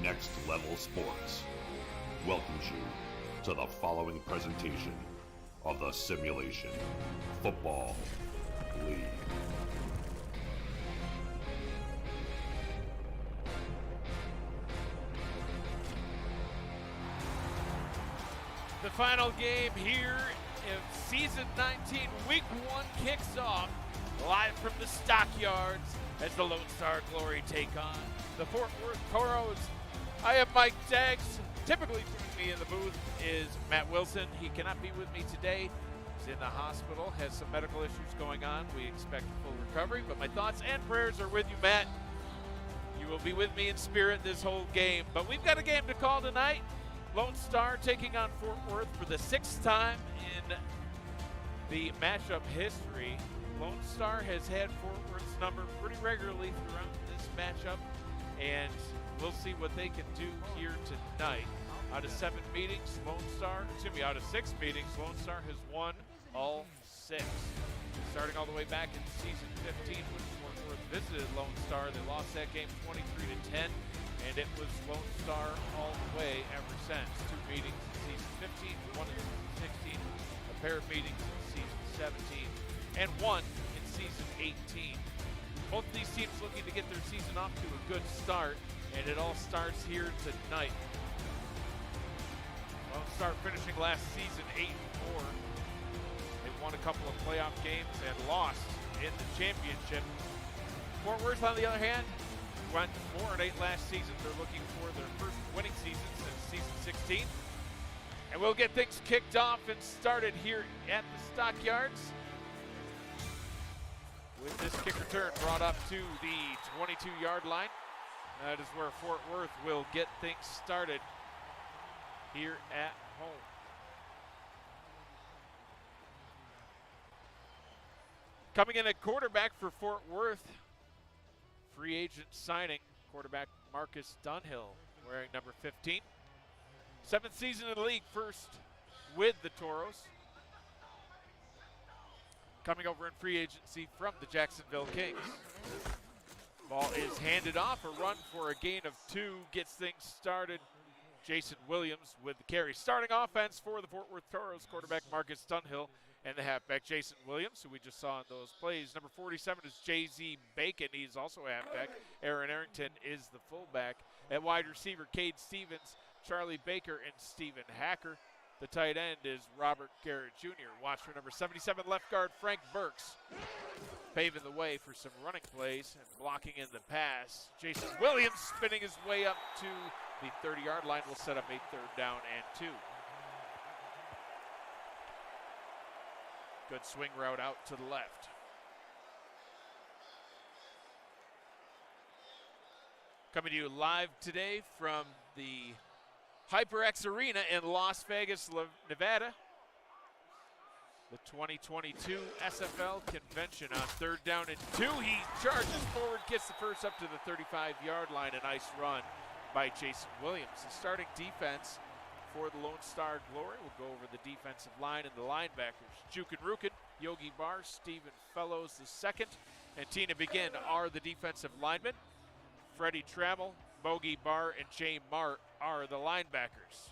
Next Level Sports welcomes you to the following presentation of the Simulation Football League. The final game here in Season 19, Week 1 kicks off live from the stockyards as the Lone Star Glory take on the Fort Worth Toros. I am Mike Daggs. Typically joining me in the booth is Matt Wilson. He cannot be with me today. He's in the hospital, has some medical issues going on. We expect a full recovery, but my thoughts and prayers are with you, Matt. You will be with me in spirit this whole game, but we've got a game to call tonight. Lone Star taking on Fort Worth for the 6th time in the matchup history. Lone Star has had Fort Worth's number pretty regularly throughout this matchup, and we'll see what they can do here tonight. Out of 6 meetings, Lone Star has won all 6. Starting all the way back in Season 15 when Fort Worth visited Lone Star, they lost that game 23-10. And it was Lone Star all the way ever since. 2 meetings in Season 15, 1 in Season 16, a pair of meetings in Season 17, and 1 in Season 18. Both of these teams looking to get their season off to a good start, and it all starts here tonight. Lone Star finishing last season 8-4. They won a couple of playoff games and lost in the championship. Fort Worth, on the other hand, went 4-8 last season. They're looking for their first winning season since Season 16. And we'll get things kicked off and started here at the Stockyards with this kick return brought up to the 22-yard line. That is where Fort Worth will get things started here at home. Coming in at quarterback for Fort Worth, free agent signing, quarterback Marcus Dunhill, wearing number 15. 7th season in the league, first with the Toros. Coming over in free agency from the Jacksonville Kings. Ball is handed off, a run for a gain of 2, gets things started. Jason Williams with the carry. Starting offense for the Fort Worth Toros, quarterback Marcus Dunhill, and the halfback Jason Williams, who we just saw in those plays. Number 47 is J.Z. Bacon. He's also a halfback. Aaron Arrington is the fullback. At wide receiver, Cade Stevens, Charlie Baker, and Stephen Hacker. The tight end is Robert Garrett Jr. Watch for number 77 left guard Frank Burks, paving the way for some running plays and blocking in the pass. Jason Williams spinning his way up to the 30-yard line will set up a 3rd down and 2. Good swing route out to the left. Coming to you live today from the HyperX Arena in Las Vegas, Nevada. The 2022 SFL convention on 3rd down and 2. He charges forward, gets the first up to the 35-yard line. A nice run by Jason Williams. The starting defense for the Lone Star Glory. We'll go over the defensive line and the linebackers. Jukin Rukin, Yogi Barr, Stephen Fellows II, and Tina Begin are the defensive linemen. Freddie Trammell, Bogey Barr, and Jay Mart are the linebackers.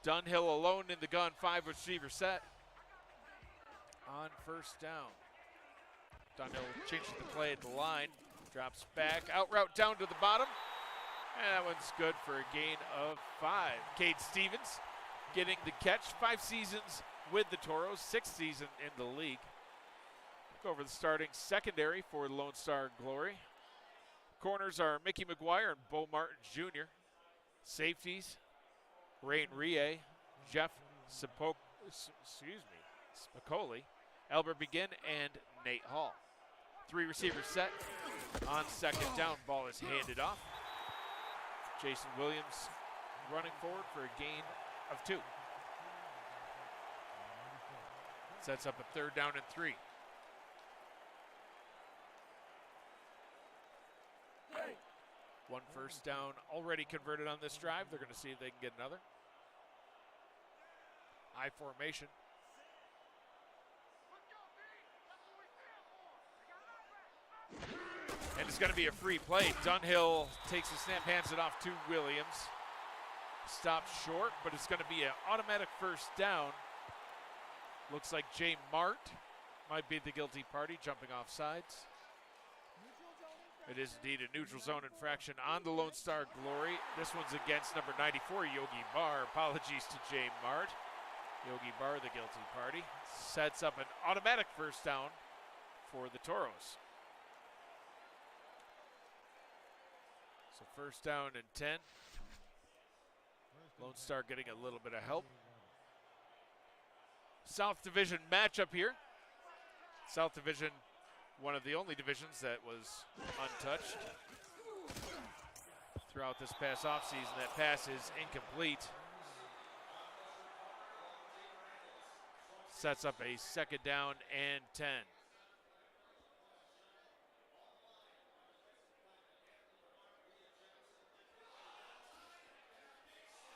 Dunhill alone in the gun, 5 receiver set. On 1st down. Dunhill changes the play at the line, drops back, out route down to the bottom. And that one's good for a gain of 5. Cade Stevens getting the catch. 5 seasons with the Toros, 6th season in the league. Look over the starting secondary for the Lone Star Glory. Corners are Mickey McGuire and Bo Martin Jr. Safeties, Rain Rie, Jeff Spicoli, Albert Begin, and Nate Hall. 3 receivers set. On 2nd down, ball is handed off. Jason Williams running forward for a gain of 2. Sets up a 3rd down and 3. One 1st down already converted on this drive. They're going to see if they can get another. I formation. And is going to be a free play. Dunhill takes the snap, hands it off to Williams. Stops short, but it's going to be an automatic first down. Looks like Jay Mart might be the guilty party, jumping off sides. It is indeed a neutral zone infraction on the Lone Star Glory. This one's against number 94, Yogi Barr. Apologies to Jay Mart. Yogi Barr, the guilty party. Sets up an automatic first down for the Toros. So first down and 10. Lone Star getting a little bit of help. South Division matchup here. South Division, one of the only divisions that was untouched throughout this past offseason. That pass is incomplete. Sets up a second down and 10.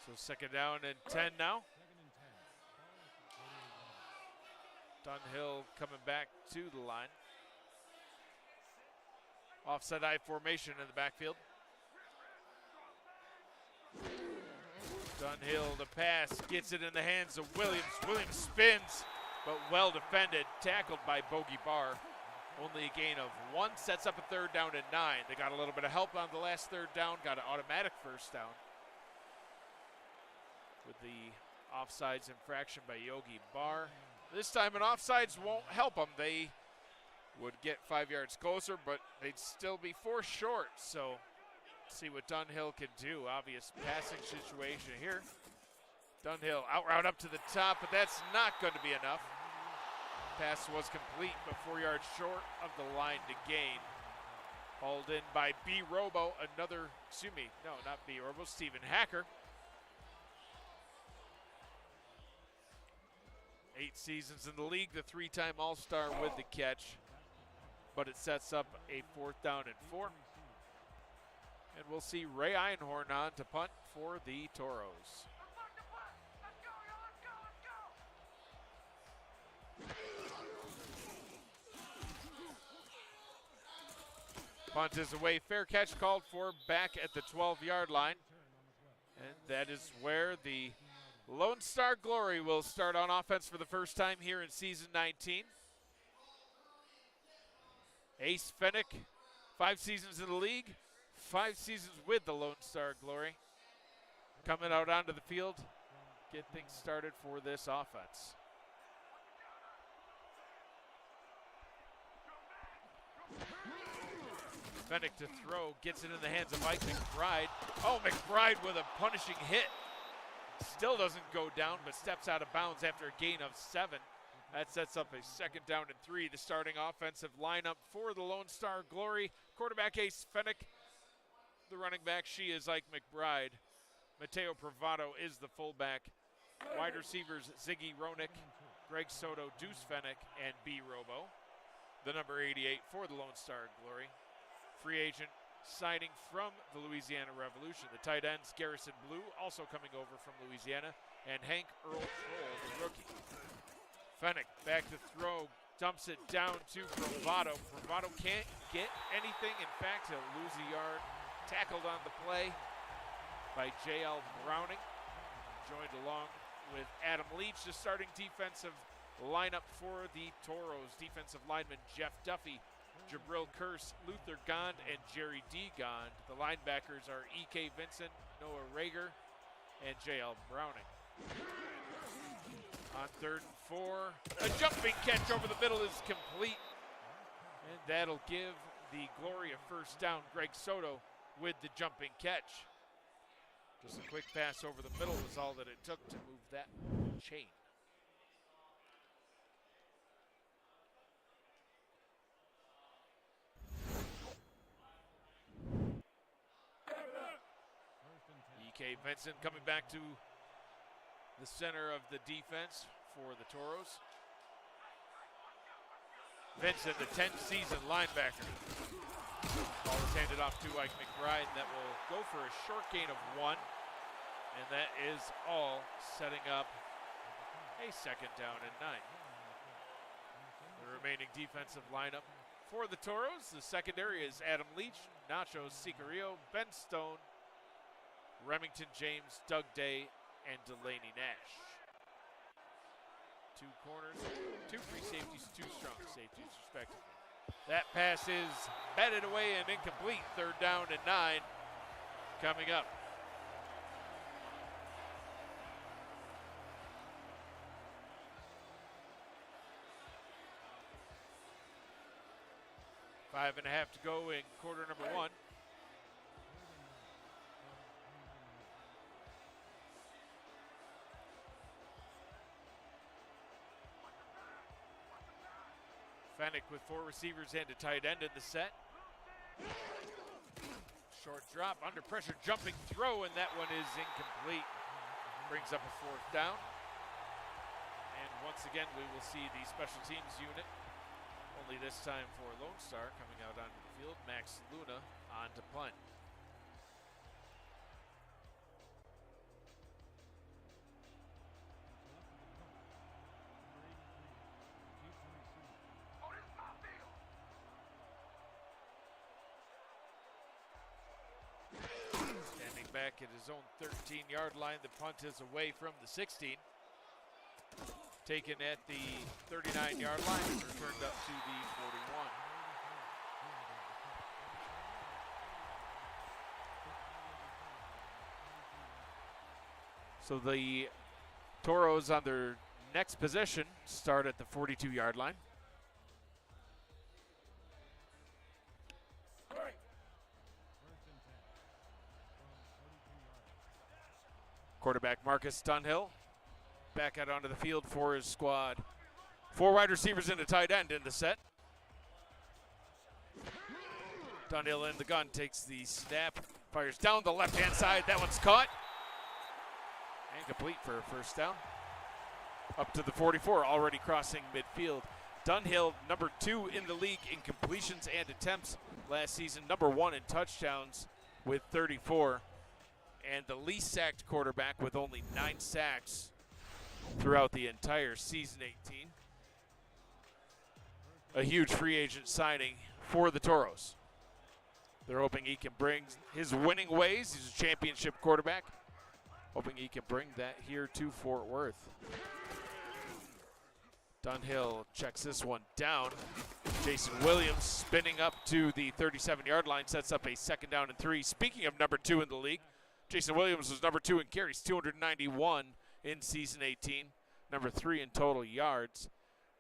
So second down and 10 now. Dunhill coming back to the line. Offset I formation in the backfield. Dunhill to pass, gets it in the hands of Williams. Williams spins, but well defended, tackled by Bogey Barr. Only a gain of 1, sets up a third down and 9. They got a little bit of help on the last third down, got an automatic first down. With the offsides infraction by Yogi Barr. This time an offsides won't help them. They would get 5 yards closer, but they'd still be 4 short. So see what Dunhill can do. Obvious passing situation here. Dunhill out route up to the top, but that's not going to be enough. Pass was complete, but 4 yards short of the line to gain. Hauled in by B. Robo, not B. Robo, Stephen Hacker. 8 seasons in the league, the 3-time All-Star with the catch. But it sets up a 4th down and 4. And we'll see Ray Einhorn on to punt for the Toros. Punt is away, fair catch called for back at the 12-yard line. And that is where the Lone Star Glory will start on offense for the first time here in season 19. Ace Fennick, 5 seasons in the league, 5 seasons with the Lone Star Glory. Coming out onto the field, get things started for this offense. Fennick to throw, gets it in the hands of Mike McBride. Oh, McBride with a punishing hit. Still doesn't go down, but steps out of bounds after a gain of 7. That sets up a second down and 3. The starting offensive lineup for the Lone Star Glory. Quarterback Ace Fennick. The running back, she is Ike McBride. Mateo Pravado is the fullback. Wide receivers, Ziggy Ronick, Greg Soto, Deuce Fennick, and B. Robo. The number 88 for the Lone Star Glory. Free agent signing from the Louisiana Revolution. The tight ends, Garrison Blue, also coming over from Louisiana, and Hank Earl Troll, the rookie. Fennick back to throw, dumps it down to Pravado. Pravado can't get anything. In fact, he'll lose a yard. Tackled on the play by J.L. Browning. Joined along with Adam Leach, the starting defensive lineup for the Toros. Defensive lineman Jeff Duffy, Jabril Curse, Luther Gond, and Jerry D. Gond. The linebackers are E.K. Vincent, Noah Rager, and J.L. Browning. On 3rd and 4, a jumping catch over the middle is complete. And that'll give the Glory a first down. Greg Soto with the jumping catch. Just a quick pass over the middle was all that it took to move that chain. E.K. Vincent coming back to the center of the defense for the Toros. Vincent, the 10th season linebacker. Ball is handed off to Ike McBride, and that will go for a short gain of 1. And that is all, setting up a second down and 9. The remaining defensive lineup For the Toros, the secondary is Adam Leach, Nacho Sicario, Ben Stone, Remington James, Doug Day, and Delaney Nash. 2 corners, 2 free safeties, 2 strong safeties, respectively. That pass is batted away and incomplete. 3rd down and 9 coming up. Five and a half to go in quarter number 1. Fennick with 4 receivers and a tight end in the set. Short drop, under pressure, jumping throw, and that one is incomplete. Brings up a 4th down. And once again, we will see the special teams unit, only this time for Lone Star, coming out onto the field. Max Luna on to punt. Standing back at his own 13-yard line. The punt is away from the 16. Taken at the 39-yard line and returned up to the 41. So the Toros on their next possession start at the 42-yard line. Quarterback Marcus Dunhill back out onto the field for his squad. 4 wide receivers and a tight end in the set. Dunhill in the gun, takes the snap, fires down the left-hand side. That one's caught. And complete for a 1st down. Up to the 44, already crossing midfield. Dunhill, number 2 in the league in completions and attempts last season, number 1 in touchdowns with 34. And the least sacked quarterback with only 9 sacks throughout the entire season 18. A huge free agent signing for the Toros. They're hoping he can bring his winning ways. He's a championship quarterback. Hoping he can bring that here to Fort Worth. Dunhill checks this one down. Jason Williams spinning up to the 37-yard line, sets up a 2nd down and 3. Speaking of number 2 in the league, Jason Williams was number 2 in carries, 291 in season 18. Number 3 in total yards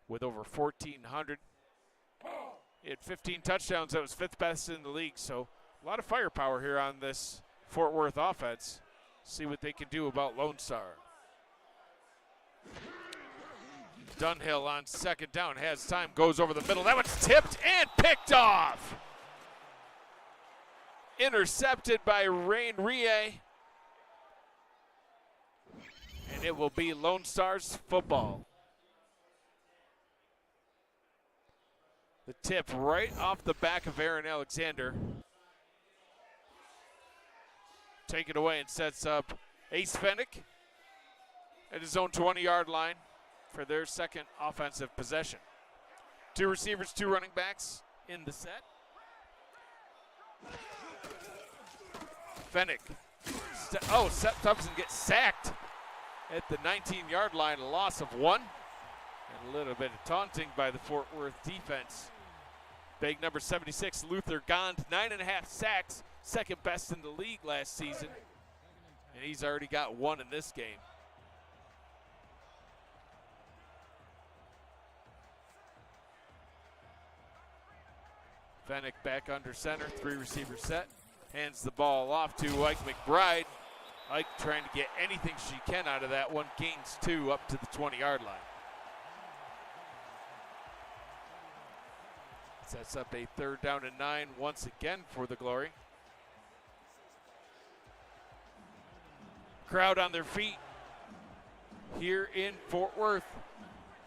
with over 1,400. He had 15 touchdowns. That was 5th best in the league. So a lot of firepower here on this Fort Worth offense. See what they can do about Lone Star. Dunhill on 2nd down, has time, goes over the middle. That one's tipped and picked off. Intercepted by Rain Rie. And it will be Lone Star's football. The tip right off the back of Aaron Alexander. Take it away and sets up Ace Fennick at his own 20-yard line for their 2nd offensive possession. 2 receivers, 2 running backs in the set. Fennick steps up and gets sacked at the 19-yard line, a loss of 1. And a little bit of taunting by the Fort Worth defense. Big number 76, Luther Gond, 9.5 sacks, 2nd best in the league last season. And he's already got 1 in this game. Fennick back under center, 3 receiver set. Hands the ball off to Ike McBride. Ike trying to get anything she can out of that one. Gains 2 up to the 20-yard line. Sets up a 3rd down and 9 once again for the Glory. Crowd on their feet here in Fort Worth.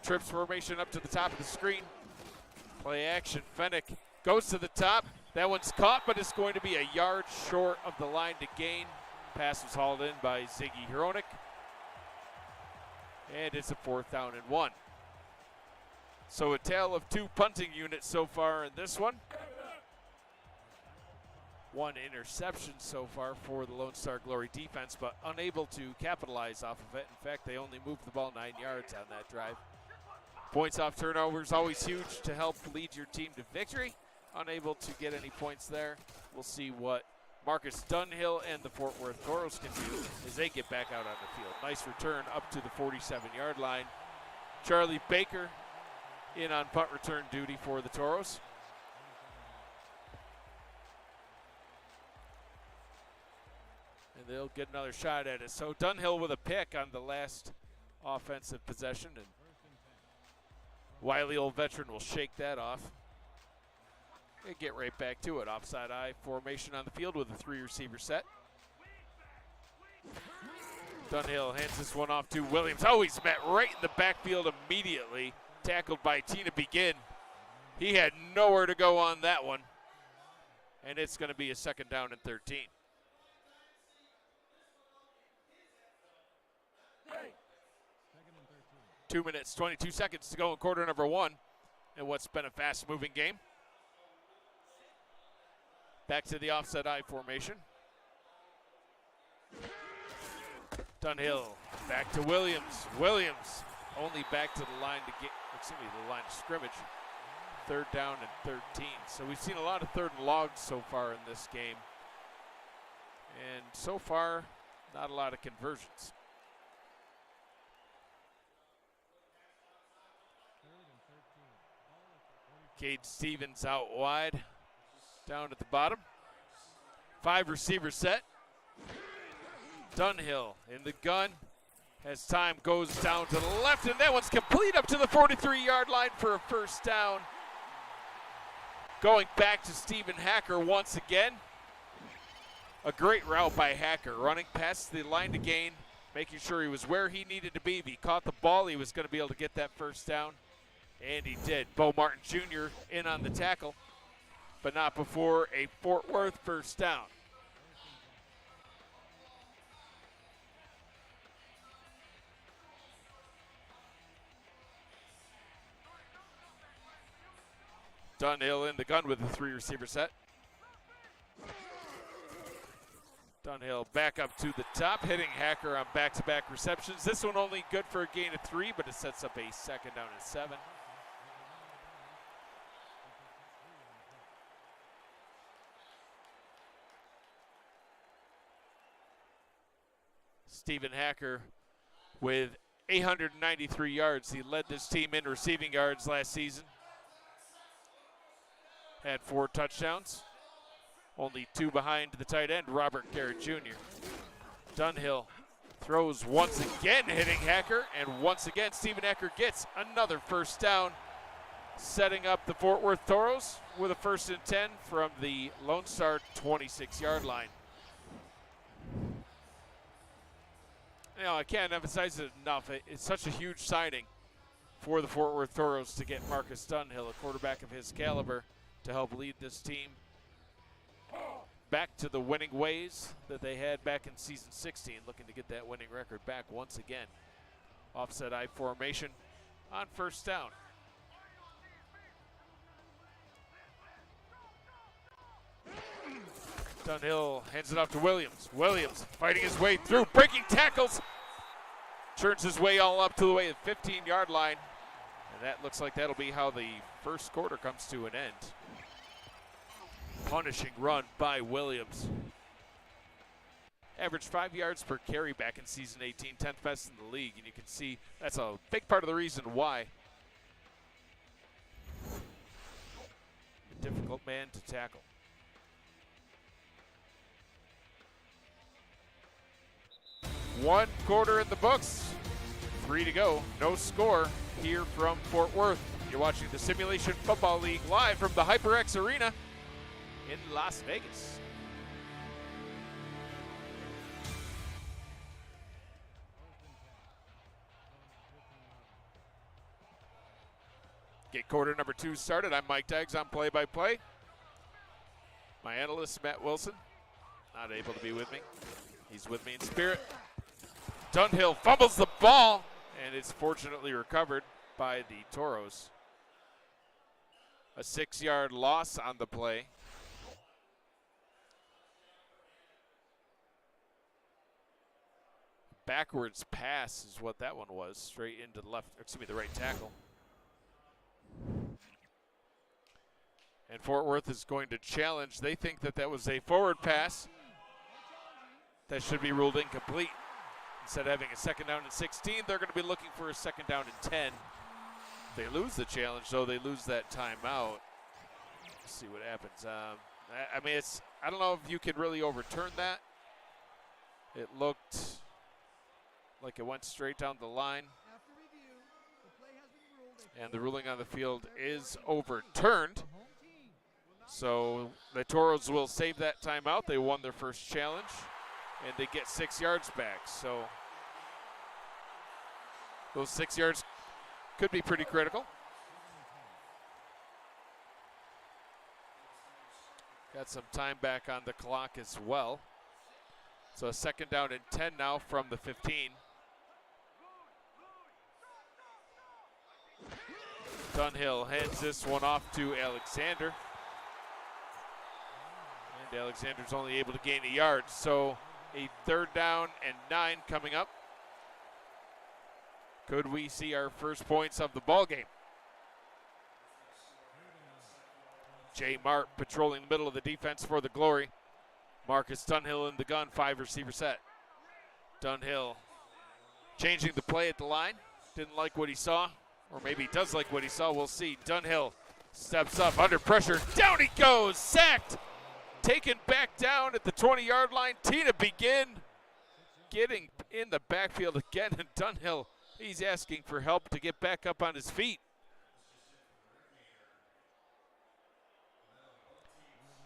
Trips formation up to the top of the screen. Play action. Fennick goes to the top. That one's caught, but it's going to be a yard short of the line to gain. Pass was hauled in by Ziggy Hronik. And it's a 4th down and 1. So a tale of 2 punting units so far in this one. 1 interception so far for the Lone Star Glory defense, but unable to capitalize off of it. In fact, they only moved the ball 9 yards on that drive. Points off turnovers, always huge to help lead your team to victory. Unable to get any points there. We'll see what Marcus Dunhill and the Fort Worth Toros can do as they get back out on the field. Nice return up to the 47-yard line. Charlie Baker in on punt return duty for the Toros. And they'll get another shot at it. So Dunhill with a pick on the last offensive possession, and wily old veteran will shake that off. They get right back to it. Offside I formation on the field with a 3-receiver set. Dunhill hands this one off to Williams. Oh, he's met right in the backfield immediately. Tackled by Tina Begin. He had nowhere to go on that one. And it's going to be a 2nd down and 13. 2 minutes, 22 seconds to go in quarter number 1 in what's been a fast-moving game. Back to the offset I formation. Dunhill back to Williams. Williams only back to the line to get, the line of scrimmage. 3rd down and 13. So we've seen a lot of 3rd and longs so far in this game. And so far, not a lot of conversions. Cade Stevens out wide, down at the bottom. 5-receiver set. Dunhill in the gun. As time goes down to the left, and that one's complete up to the 43-yard line for a 1st down. Going back to Stephen Hacker once again. A great route by Hacker, running past the line to gain, making sure he was where he needed to be. If he caught the ball, he was going to be able to get that 1st down. And he did. Bo Martin Jr. in on the tackle, but not before a Fort Worth 1st down. Dunhill in the gun with the 3-receiver set. Dunhill back up to the top, hitting Hacker on back-to-back receptions. This one only good for a gain of 3, but it sets up a 2nd down and 7. Stephen Hacker with 893 yards. He led this team in receiving yards last season. Had 4 touchdowns. Only 2 behind the tight end, Robert Garrett Jr. Dunhill throws once again, hitting Hacker, and once again, Stephen Hacker gets another 1st down, setting up the Fort Worth Toros with a 1st and 10 from the Lone Star 26-yard line. You know, I can't emphasize it enough. It's such a huge signing for the Fort Worth Toros to get Marcus Dunhill, a quarterback of his caliber, to help lead this team back to the winning ways that they had back in season 16, looking to get that winning record back once again. Offset I formation on 1st down. Dunhill hands it off to Williams. Williams fighting his way through, breaking tackles. Turns his way all up to the way of the 15-yard line. And that looks like that'll be how the 1st quarter comes to an end. Punishing run by Williams. Averaged 5 yards per carry back in season 18, 10th best in the league. And you can see that's a big part of the reason why. A difficult man to tackle. One quarter in the books, 3 to go, no score here from Fort Worth. You're watching the Simulation Football League live from the HyperX Arena in Las Vegas. Get quarter number 2 started. I'm Mike Deggs on play-by-play. My analyst, Matt Wilson, not able to be with me. He's with me in spirit. Dunhill fumbles the ball, and it's fortunately recovered by the Toros. A 6-yard loss on the play. Backwards pass is what that one was, straight into the right tackle. And Fort Worth is going to challenge. They think that that was a forward pass that should be ruled incomplete. Instead of having a 2nd down and 16, they're going to be looking for a 2nd down and 10. If they lose the challenge, though, they lose that timeout. Let's see what happens. I mean, I don't know if you can really overturn that. It looked like it went straight down the line. And the ruling on the field is overturned. So the Toros will save that timeout. They won their first challenge, and they get 6 yards back. So those 6 yards could be pretty critical. Got some time back on the clock as well. So a 2nd down and 10 now from the 15. Dunhill hands this one off to Alexander. And Alexander's only able to gain a yard. So a 3rd down and 9 coming up. Could we see our first points of the ball game? Jay Mart patrolling the middle of the defense for the Glory. Marcus Dunhill in the gun, 5-receiver set. Dunhill changing the play at the line. Didn't like what he saw, or maybe he does like what he saw. We'll see. Dunhill steps up under pressure. Down he goes, sacked. Taken back down at the 20-yard line. Tina Begin getting in the backfield again, and Dunhill, he's asking for help to get back up on his feet.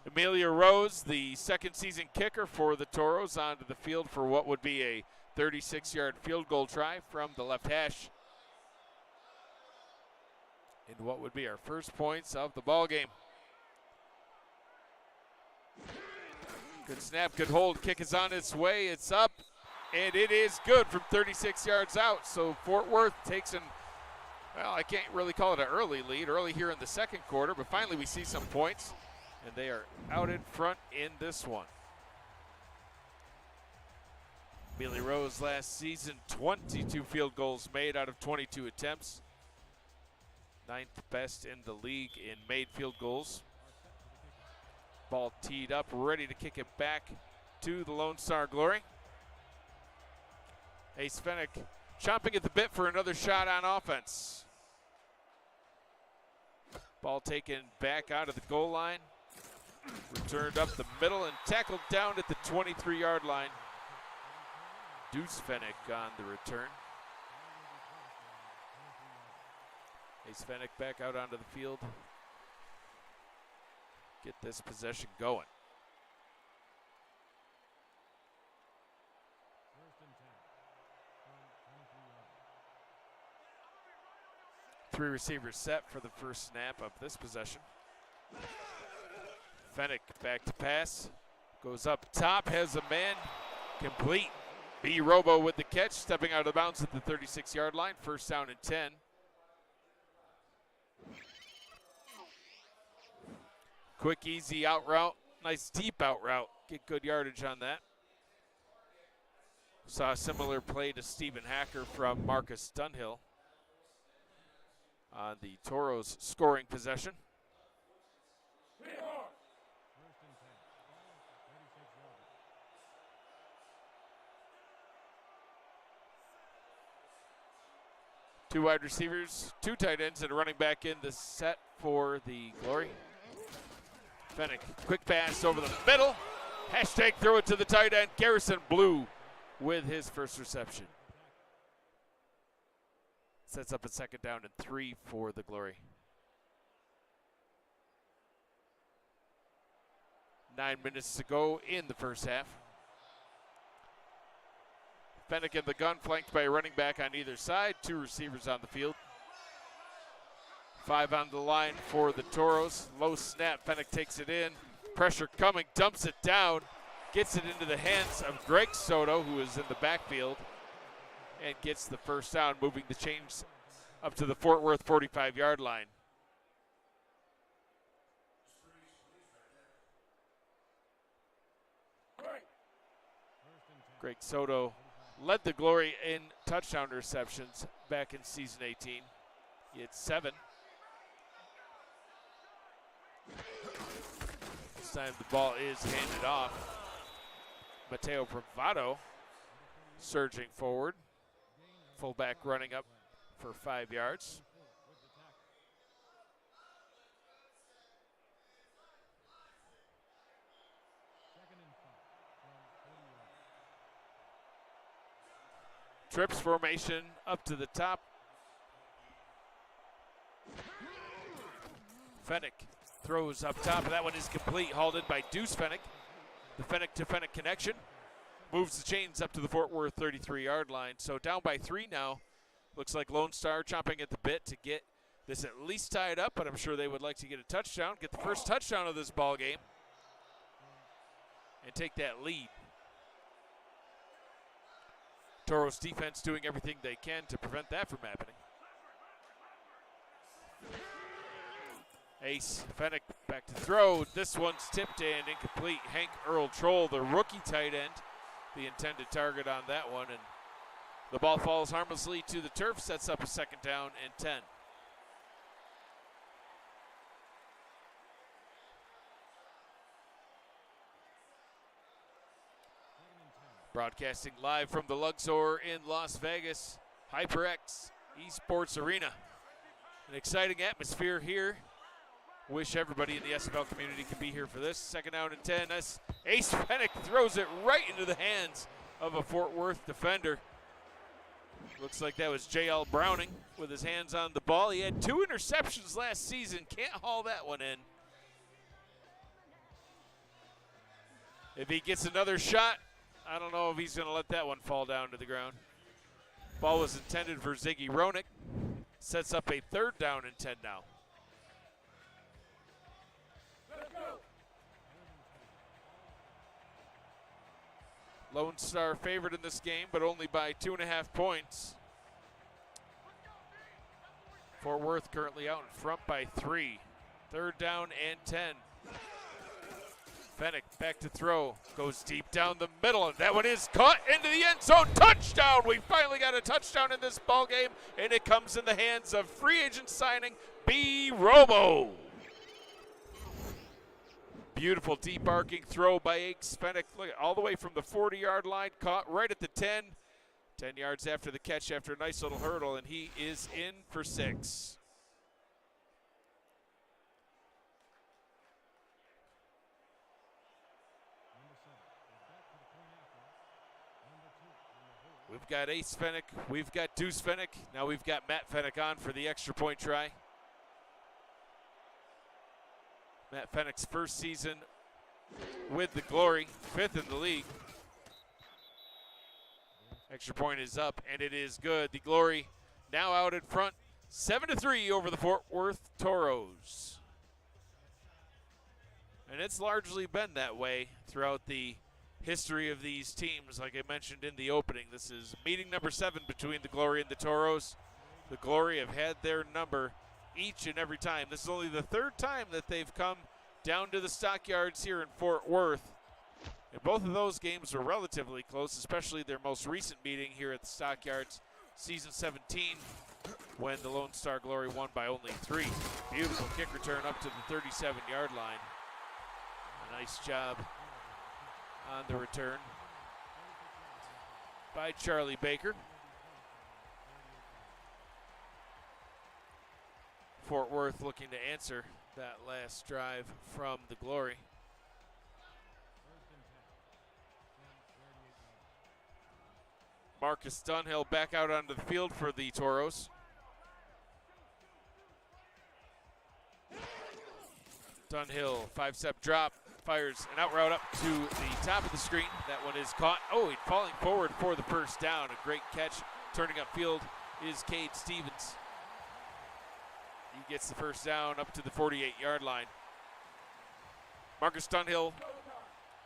Amelia Rose, the 2nd season kicker for the Toros, onto the field for what would be a 36-yard field goal try from the left hash. And what would be our first points of the ball game. Good snap, good hold, kick is on its way, it's up, and it is good from 36 yards out. So Fort Worth takes an, well, I can't really call it an early lead, early here in the 2nd quarter, but finally we see some points. And they are out in front in this one. Amelia Rose last season, 22 field goals made out of 22 attempts. 9th best in the league in made field goals. Ball teed up, ready to kick it back to the Lone Star Glory. Ace Fennick chomping at the bit for another shot on offense. Ball taken back out of the goal line. Returned up the middle and tackled down at the 23-yard line. Deuce Fennick on the return. Ace Fennick back out onto the field. Get this possession going. Three receivers set for the first snap of this possession. Fennick back to pass, goes up top, has a man, complete. B. Robo with the catch, stepping out of bounds at the 36-yard line, 1st down and 10. Quick, easy out route, nice deep out route, get good yardage on that. Saw a similar play to Stephen Hacker from Marcus Dunhill on the Toros scoring possession. Two wide receivers, 2 tight ends, and a running back in the set for the Glory. Fennick, quick pass over the middle. Hashtag throw it to the tight end. Garrison Blue with his first reception. Sets up a 2nd down and 3 for the Glory. 9 minutes to go in the first half. Fennick in the gun, flanked by a running back on either side. 2 receivers on the field. 5 on the line for the Toros. Low snap, Fennick takes it in. Pressure coming, dumps it down. Gets it into the hands of Greg Soto, who is in the backfield. And gets the first down, moving the chains up to the Fort Worth 45-yard line. Greg Soto led the Glory in touchdown receptions back in season 18. He had 7. This time the ball is handed off. Mateo Bravado surging forward. Fullback running up for 5 yards. Trips formation up to the top. Fennick throws up top, and that one is complete, halted by Deuce Fennick. The Fennick to Fennick connection moves the chains up to the Fort Worth 33-yard line. So down by 3 now. Looks like Lone Star chomping at the bit to get this at least tied up, but I'm sure they would like to get a touchdown, get the first touchdown of this ball game, and take that lead. Toros defense doing everything they can to prevent that from happening. Ace Fennick back to throw. This one's tipped and incomplete. Hank Earl Troll, the rookie tight end, the intended target on that one. And the ball falls harmlessly to the turf, sets up a 2nd down and 10. Broadcasting live from the Luxor in Las Vegas, HyperX Esports Arena. An exciting atmosphere here. Wish everybody in the SFL community could be here for this. 2nd down and 10. As Ace Fennick throws it right into the hands of a Fort Worth defender. Looks like that was J.L. Browning with his hands on the ball. He had 2 interceptions last season. Can't haul that one in. If he gets another shot, I don't know if he's going to let that one fall down to the ground. Ball was intended for Ziggy Ronick. Sets up a 3rd down and 10 now. Lone Star favored in this game, but only by 2.5 points. Fort Worth currently out in front by 3. 3rd down and 10. Fennick back to throw, goes deep down the middle, and that one is caught into the end zone. Touchdown! We finally got a touchdown in this ball game, and it comes in the hands of free agent signing B. Romo. Beautiful deep arcing throw by Ace Fennick. Look, all the way from the 40-yard line, caught right at the 10. 10 yards after the catch after a nice little hurdle, and he is in for 6. We've got Ace Fennick, we've got Deuce Fennick, now we've got Matt Fennick on for the extra point try. Matt Fennick's first season with the Glory, 5th in the league. Extra point is up, and it is good. The Glory now out in front, 7-3 over the Fort Worth Toros. And it's largely been that way throughout the history of these teams. Like I mentioned in the opening, this is meeting number 7 between the Glory and the Toros. The Glory have had their number each and every time. This is only the 3rd time that they've come down to the stockyards here in Fort Worth. And both of those games were relatively close, especially their most recent meeting here at the stockyards, season 17, when the Lone Star Glory won by only 3. Beautiful kick return up to the 37-yard line. A nice job on the return by Charlie Baker. Fort Worth looking to answer that last drive from the Glory. Marcus Dunhill back out onto the field for the Toros. Dunhill, 5-step drop, fires an out route up to the top of the screen. That one is caught. Oh, he's falling forward for the first down. A great catch. Turning upfield is Cade Stevens. He gets the first down up to the 48-yard line. Marcus Dunhill,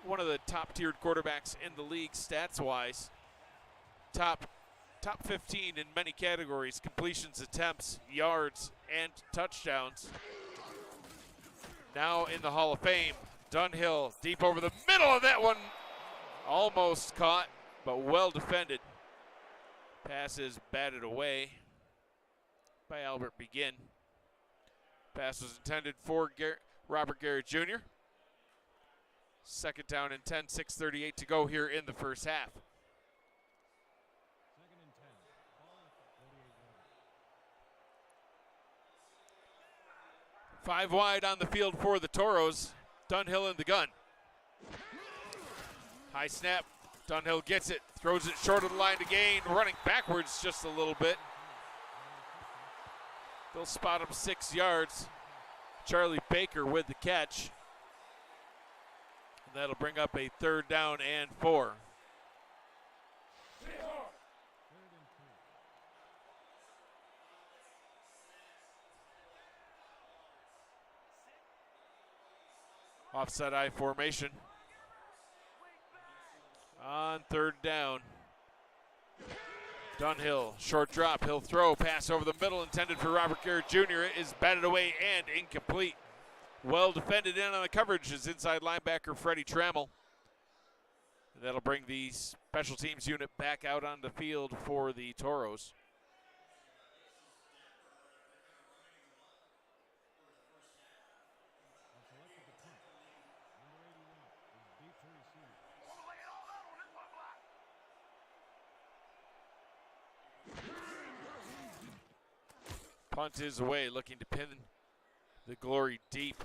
one of the top-tiered quarterbacks in the league stats-wise. Top 15 in many categories: completions, attempts, yards, and touchdowns. Now in the Hall of Fame, Dunhill deep over the middle of that one. Almost caught. but well defended. Pass is batted away by Albert Begin. Pass was intended for Robert Garrett Jr. Second down and 10, 6:38 to go here in the first half. 5 wide on the field for the Toros. Dunhill in the gun. High snap. Dunhill gets it, throws it short of the line to gain, running backwards just a little bit. They'll spot him 6 yards. Charlie Baker with the catch. And that'll bring up a 3rd down and 4. Offset I formation. On 3rd down. Dunhill, short drop, he'll throw, pass over the middle, intended for Robert Garrett Jr. It is batted away and incomplete. Well defended in on the coverage is inside linebacker Freddie Trammell. That'll bring the special teams unit back out on the field for the Toros. Punt is away, looking to pin the Glory deep.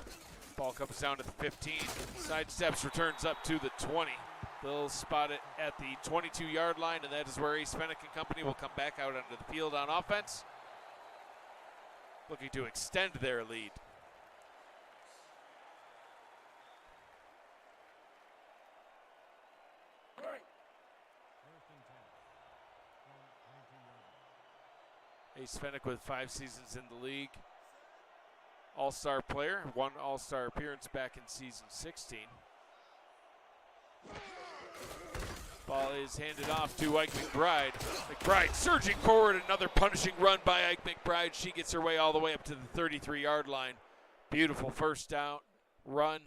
Ball comes down to the 15. Sidesteps, returns up to the 20. They'll spot it at the 22-yard line, and that is where Ace Fennick and company will come back out onto the field on offense, looking to extend their lead. Ace Fennick with 5 seasons in the league. All-star player, 1 all-star appearance back in season 16. Ball is handed off to Ike McBride. McBride surging forward, another punishing run by Ike McBride. She gets her way all the way up to the 33-yard line. Beautiful first down run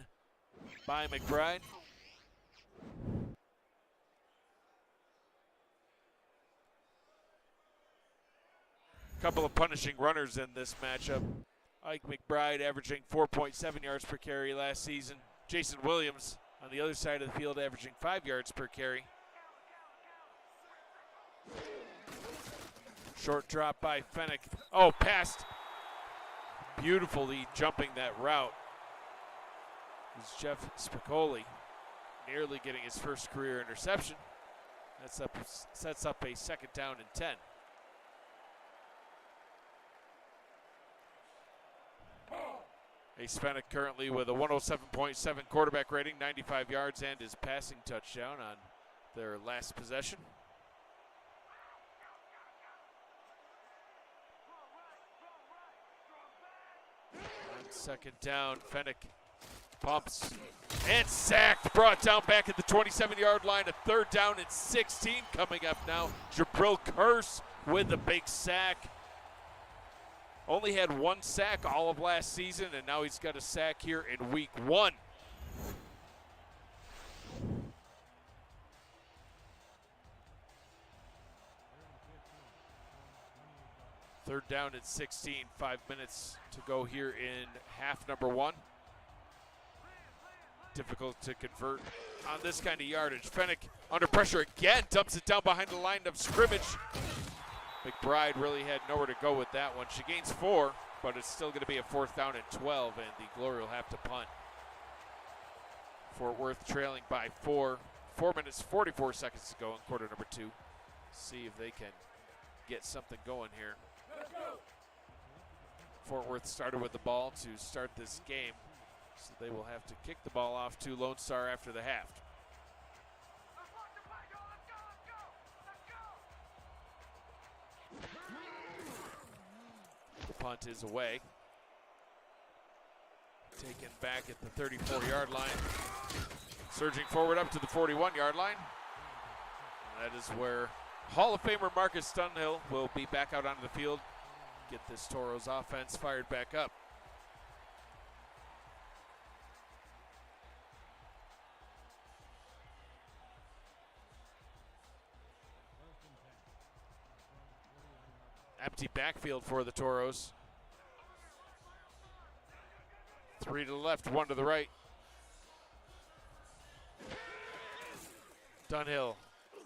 by McBride. Couple of punishing runners in this matchup. Ike McBride averaging 4.7 yards per carry last season. Jason Williams on the other side of the field averaging 5 yards per carry. Short drop by Fennick. Oh, passed. Beautifully jumping that route is Jeff Spicoli, nearly getting his first career interception. That sets up a 2nd down and 10. Ace Fennick currently with a 107.7 quarterback rating, 95 yards, and his passing touchdown on their last possession. On 2nd down, Fennick pumps and sacked, brought down back at the 27-yard line. A 3rd down and 16 coming up now. Jabril Curse with the big sack. Only had 1 sack all of last season, and now he's got a sack here in week 1. Third down at 16, 5 minutes to go here in half number 1. Difficult to convert on this kind of yardage. Fennick under pressure again, dumps it down behind the line of scrimmage. McBride really had nowhere to go with that one. She gains 4, but it's still going to be a 4th down and 12, and the Glory will have to punt. Fort Worth trailing by 4. 4 minutes, 44 seconds to go in quarter number 2. See if they can get something going here. Fort Worth started with the ball to start this game, so they will have to kick the ball off to Lone Star after the half. The punt is away. Taken back at the 34-yard line. Surging forward up to the 41-yard line. And that is where Hall of Famer Marcus Dunhill will be back out onto the field. Get this Toros offense fired back up. Empty backfield for the Toros. 3 to the left, 1 to the right. Dunhill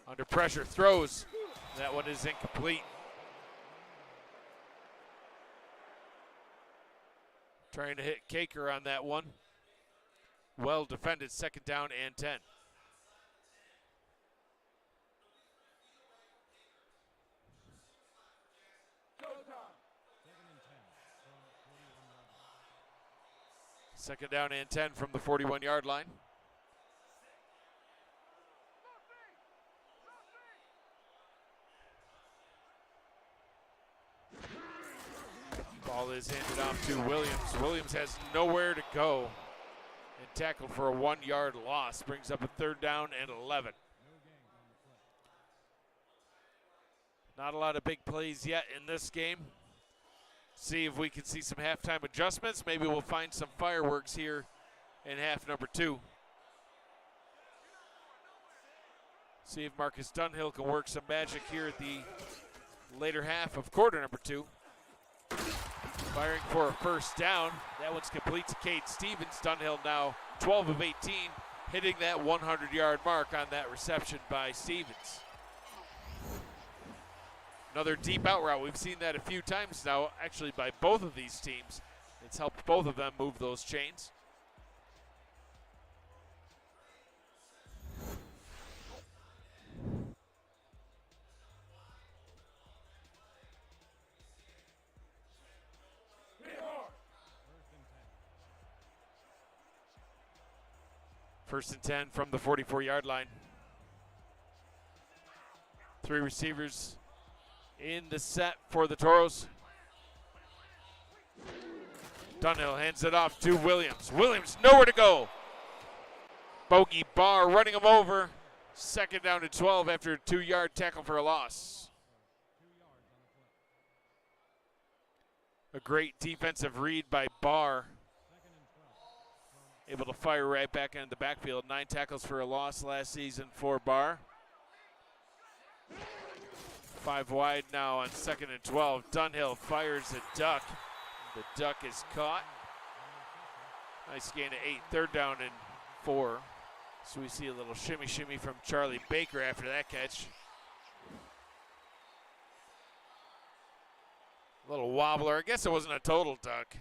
under pressure, throws. That one is incomplete. Trying to hit Caker on that one. Well defended, 2nd down and 10. Second down and 10 from the 41-yard line. Ball is handed off to Williams. Williams has nowhere to go and tackled for a 1-yard loss. Brings up a 3rd down and 11. Not a lot of big plays yet in this game. See if we can see some halftime adjustments. Maybe we'll find some fireworks here in half number 2. See if Marcus Dunhill can work some magic here at the later half of quarter number 2. Firing for a 1st down. That one's complete to Cade Stevens. Dunhill now 12 of 18, hitting that 100-yard mark on that reception by Stevens. Another deep out route. We've seen that a few times now, actually by both of these teams. It's helped both of them move those chains. First and 10 from the 44-yard line. 3 receivers in the set for the Toros. Dunhill hands it off to Williams. Williams nowhere to go. Bogey Barr running him over. 2nd down to 12 after a 2-yard tackle for a loss. A great defensive read by Barr. Able to fire right back into the backfield. 9 tackles for a loss last season for Barr. 5 wide now on 2nd and 12. Dunhill fires a duck. The duck is caught. Nice gain of 8. 3rd down and 4. So we see a little shimmy from Charlie Baker after that catch. A little wobbler. I guess it wasn't a total duck.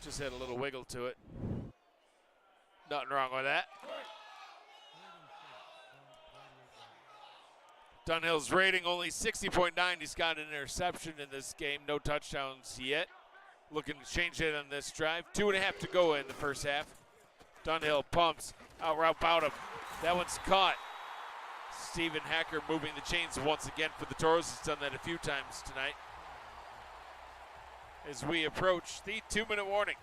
Just had a little wiggle to it. Nothing wrong with that. Dunhill's rating only 60.9. He's got an interception in this game. No touchdowns yet. Looking to change it on this drive. 2.5 to go in the first half. Dunhill pumps. Out route Bowden. That one's caught. Stephen Hacker moving the chains once again for the Toros. He's done that a few times tonight. As we approach the 2-minute warning.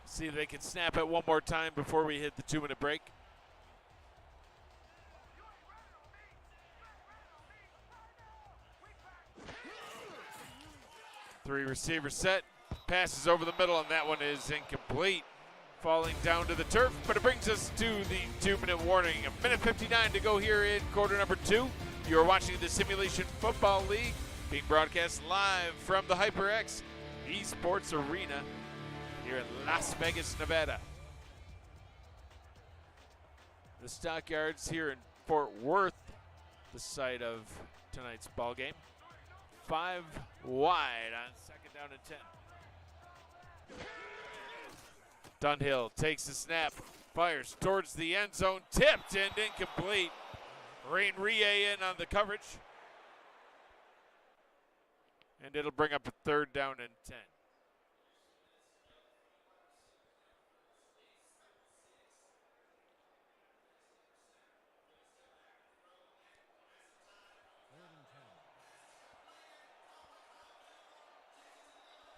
See if they can snap it one more time before we hit the 2-minute break. Three receiver set, passes over the middle, and that one is incomplete. Falling down to the turf, but it brings us to the 2-minute warning. 1:59 to go here in quarter number 2. You are watching the Simulation Football League, being broadcast live from the HyperX Esports Arena here in Las Vegas, Nevada. The Stockyards here in Fort Worth, the site of tonight's ball game. 5 wide on 2nd down and 10. Dunhill takes the snap, fires towards the end zone, tipped and incomplete. Rain Rie in on the coverage. And it'll bring up a 3rd down and 10.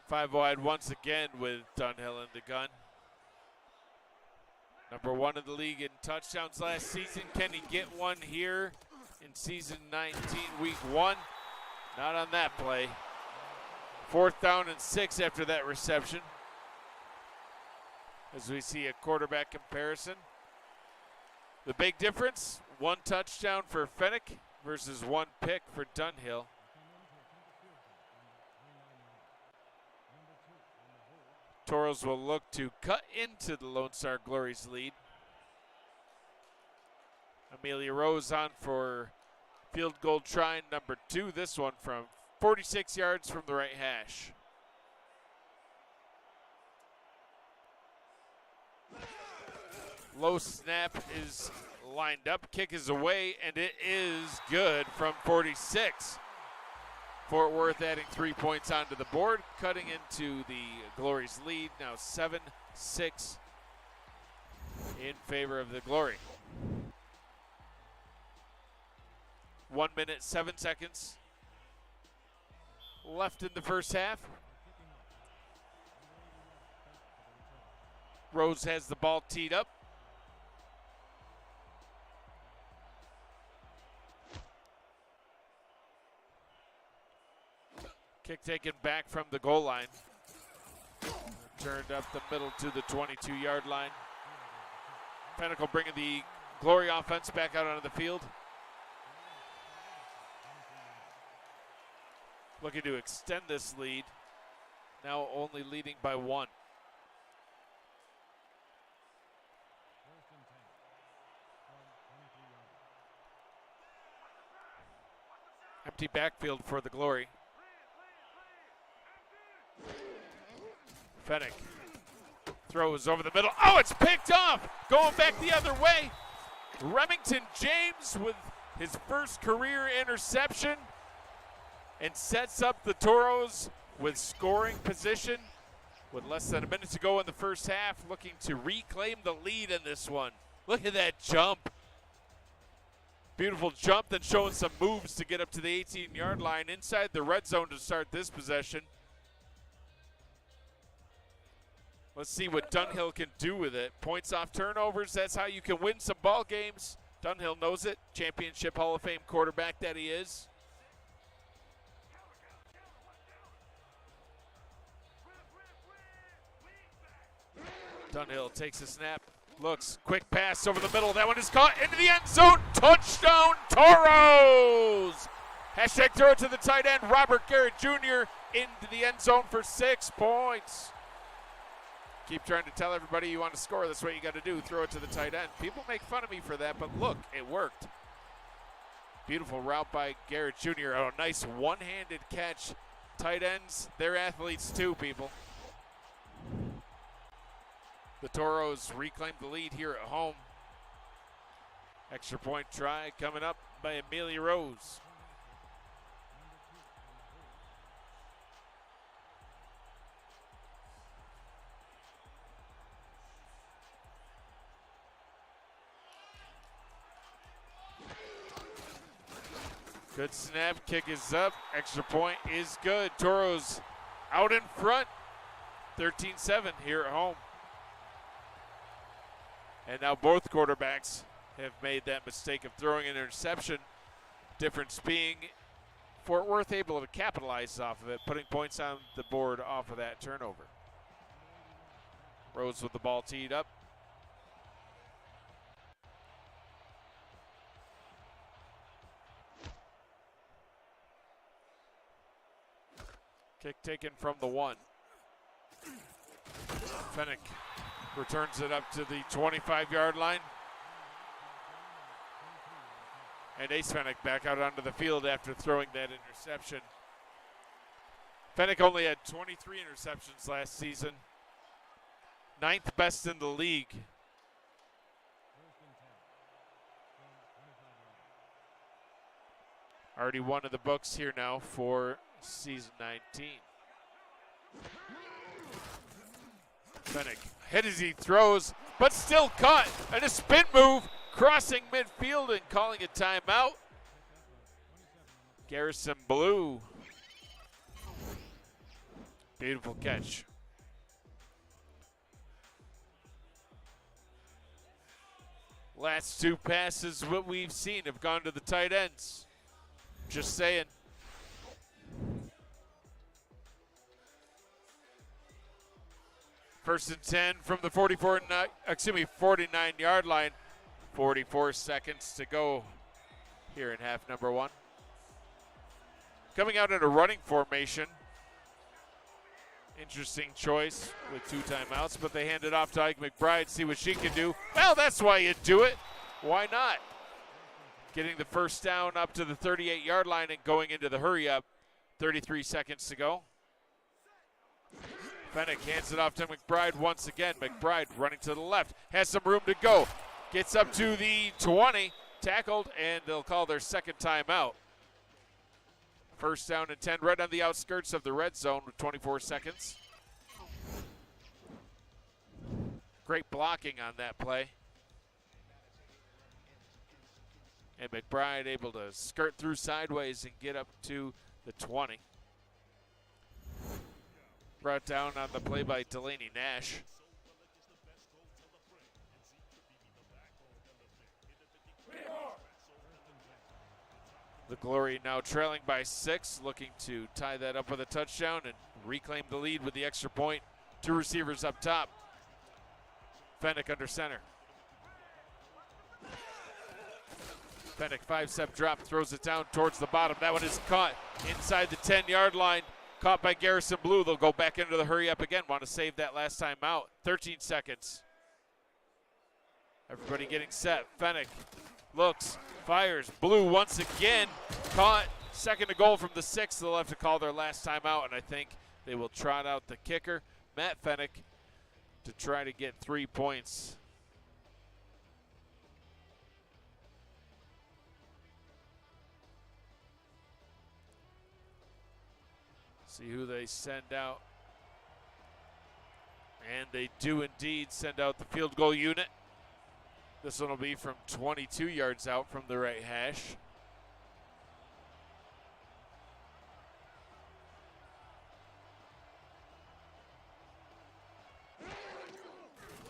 Five wide once again with Dunhill in the gun. Number 1 in the league in touchdowns last season. Can he get one here in season 19, week 1? Not on that play. 4th down and 6 after that reception. As we see a quarterback comparison. The big difference, one touchdown for Fennick versus one pick for Dunhill. Toros will look to cut into the Lone Star Glory's lead. Amelia Rose on for field goal try number 2. This one from 46 yards from the right hash. Low snap is lined up. Kick is away, and it is good from 46. Fort Worth adding 3 points onto the board, cutting into the Glory's lead. Now 7-6 in favor of the Glory. 1 minute, 7 seconds left in the first half. Rose has the ball teed up. Kick taken back from the goal line. Turned up the middle to the 22-yard line. Pinnacle bringing the Glory offense back out onto the field. Looking to extend this lead. Now only leading by 1. Empty backfield for the Glory. Fennick throws over the middle. Oh, it's picked off. Going back the other way. Remington James with his first career interception and sets up the Toros with scoring position with less than a minute to go in the first half, looking to reclaim the lead in this one. Look at that jump. Beautiful jump, then showing some moves to get up to the 18-yard line inside the red zone to start this possession. Let's see what Dunhill can do with it. Points off turnovers, that's how you can win some ball games. Dunhill knows it. Championship Hall of Fame quarterback that he is. Dunhill takes a snap, looks, quick pass over the middle. That one is caught into the end zone. Touchdown, Toros! Hashtag throw it to the tight end, Robert Garrett Jr. into the end zone for 6 points. Keep trying to tell everybody you want to score. That's what you got to do. Throw it to the tight end. People make fun of me for that, but look, it worked. Beautiful route by Garrett Jr. Oh, nice one-handed catch. Tight ends, they're athletes too, people. The Toros reclaim the lead here at home. Extra point try coming up by Amelia Rose. Good snap, kick is up, extra point is good. Toros out in front, 13-7 here at home. And now both quarterbacks have made that mistake of throwing an interception. Difference being Fort Worth able to capitalize off of it, putting points on the board off of that turnover. Rose with the ball teed up. Kick taken from the 1. Fennick returns it up to the 25-yard line. And Ace Fennick back out onto the field after throwing that interception. Fennick only had 23 interceptions last season. 9th best in the league. Already one in the books here now for season 19. Fennick hit as he throws, but still caught. And a spin move, crossing midfield and calling a timeout. Garrison Blue. Beautiful catch. Last 2 passes, what we've seen, have gone to the tight ends. Just saying. First and 10 from the 49-yard line 44 seconds to go here in half number one. Coming out in a running formation. Interesting choice with 2 timeouts, but they hand it off to Ike McBride, see what she can do. Well, that's why you do it. Why not? Getting the first down up to the 38-yard line and going into the hurry-up. 33 seconds to go. Fennick hands it off to McBride once again. McBride running to the left, has some room to go. Gets up to the 20, tackled, and they'll call their second timeout. First down and 10, right on the outskirts of the red zone with 24 seconds. Great blocking on that play. And McBride able to skirt through sideways and get up to the 20. Brought down on the play by Delaney Nash. The Glory now trailing by 6, looking to tie that up with a touchdown and reclaim the lead with the extra point. 2 receivers up top. Fennick under center. Fennick 5-step drop, throws it down towards the bottom. That one is caught inside the 10-yard line. Caught by Garrison Blue. They'll go back into the hurry up again. Want to save that last time out. 13 seconds. Everybody getting set. Fennick looks, fires. Blue once again caught. Second to goal from the 6. They'll have to call their last time out, and I think they will trot out the kicker, Matt Fennick, to try to get 3 points. See who they send out. And they do indeed send out the field goal unit. This one will be from 22 yards out from the right hash.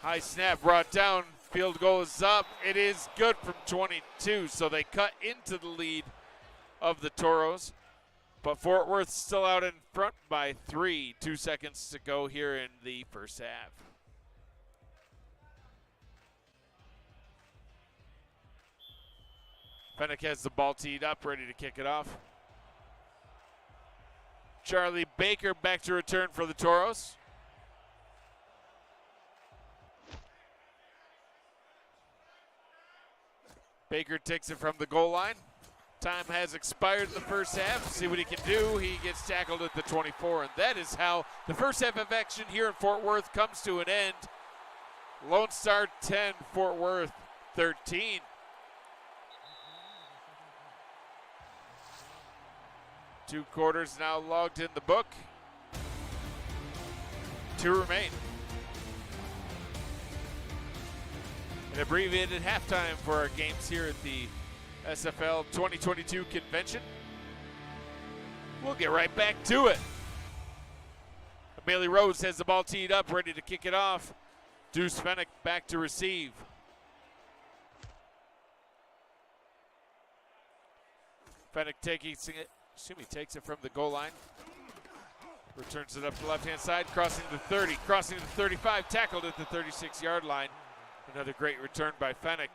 High snap brought down. Field goal is up. It is good from 22, so they cut into the lead of the Toros. But Fort Worth still out in front by 3. 2 seconds to go here in the first half. Fennick has the ball teed up, ready to kick it off. Charlie Baker back to return for the Toros. Baker takes it from the goal line. Time has expired in the first half. See what he can do. He gets tackled at the 24, and that is how the first half of action here in Fort Worth comes to an end. Lone Star 10, Fort Worth 13. Two quarters now logged in the book. 2 remain. An abbreviated halftime for our games here at the SFL 2022 convention. We'll get right back to it. Bailey Rose has the ball teed up, ready to kick it off. Deuce Fennick back to receive. Fennick takes it from the goal line. Returns it up to the left-hand side, crossing the 30, crossing the 35, tackled at the 36-yard line. Another great return by Fennick.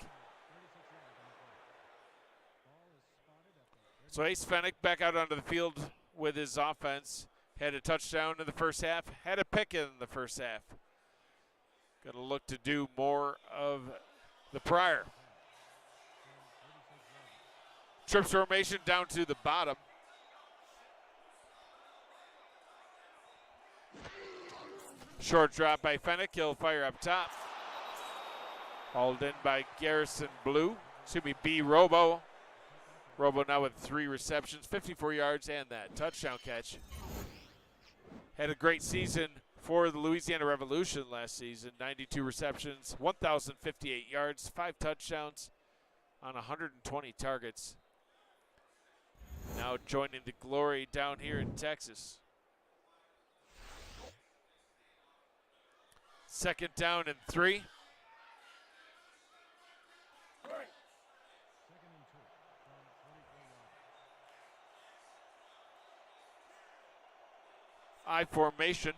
So Ace Fennick back out onto the field with his offense. Had a touchdown in the first half, had a pick in the first half. Going to look to do more of the prior. Trips formation down to the bottom. Short drop by Fennick, he'll fire up top. Hauled in by Garrison Blue, excuse me, B. Robo. Robo now with 3 receptions, 54 yards, and that touchdown catch. Had a great season for the Louisiana Revolution last season. 92 receptions, 1,058 yards, 5 touchdowns on 120 targets. Now joining the Glory down here in Texas. Second down and 3. I formation.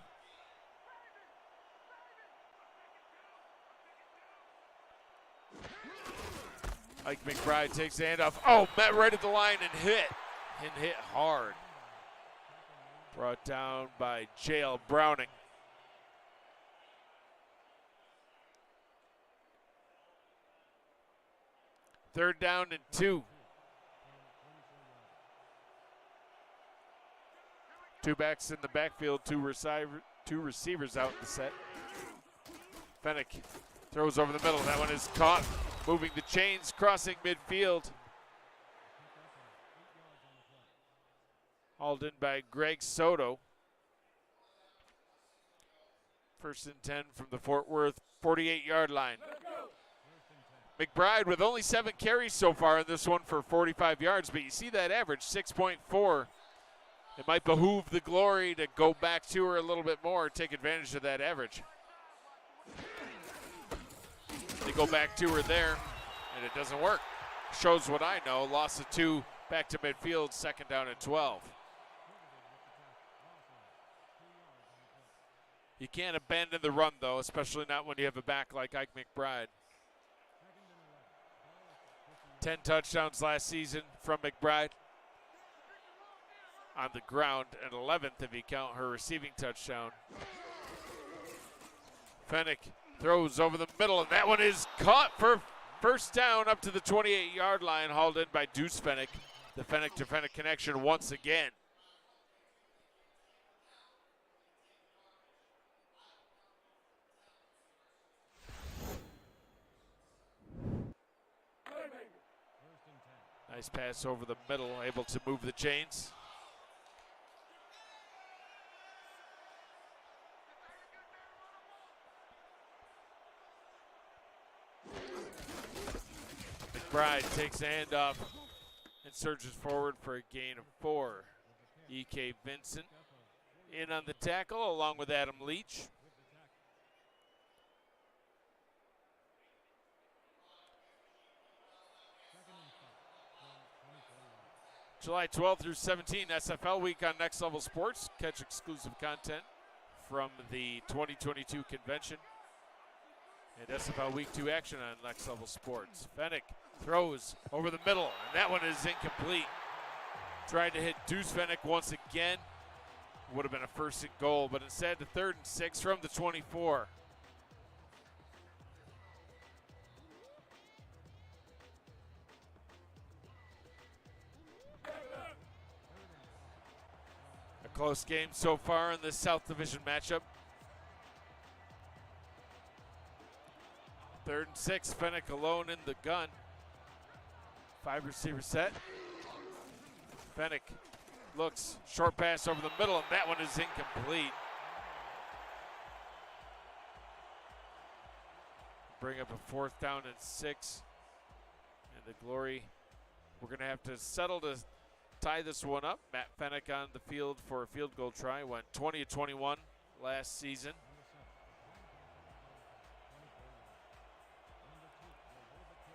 Ike McBride takes the handoff. Oh, met right at the line and hit. And hit hard. Brought down by J.L. Browning. Third down and 2. Two backs in the backfield, two receivers out in the set. Fennick throws over the middle. That one is caught. Moving the chains, crossing midfield. Hauled in by Greg Soto. First and 10 from the Fort Worth 48-yard line. McBride with only 7 carries so far in this one for 45 yards, but you see that average, 6.4. It might behoove the Glory to go back to her a little bit more, take advantage of that average. They go back to her there, and it doesn't work. Shows what I know, loss of 2, back to midfield, second down and 12. You can't abandon the run, though, especially not when you have a back like Ike McBride. 10 touchdowns last season from McBride on the ground, and 11th if you count her receiving touchdown. Fennick throws over the middle, and that one is caught for first down up to the 28-yard line, hauled in by Deuce Fennick. The Fennick to Fennick connection once again. Nice pass over the middle, able to move the chains. McBride takes a handoff and surges forward for a gain of 4. E.K. Vincent in on the tackle along with Adam Leach. July 12th through 17th, SFL week on Next Level Sports. Catch exclusive content from the 2022 convention. And SFL Week 2 action on Next Level Sports. Fennick throws over the middle, and that one is incomplete. Tried to hit Deuce Fennick once again. Would have been a first and goal, but instead the 3rd and 6 from the 24. A close game so far in this South Division matchup. 3rd and 6, Fennick alone in the gun. 5 receiver set. Fennick looks, short pass over the middle, and that one is incomplete. Bring up a 4th down and 6. And the Glory, we're going to have to settle to tie this one up. Matt Fennick on the field for a field goal try. Went 20-21 last season.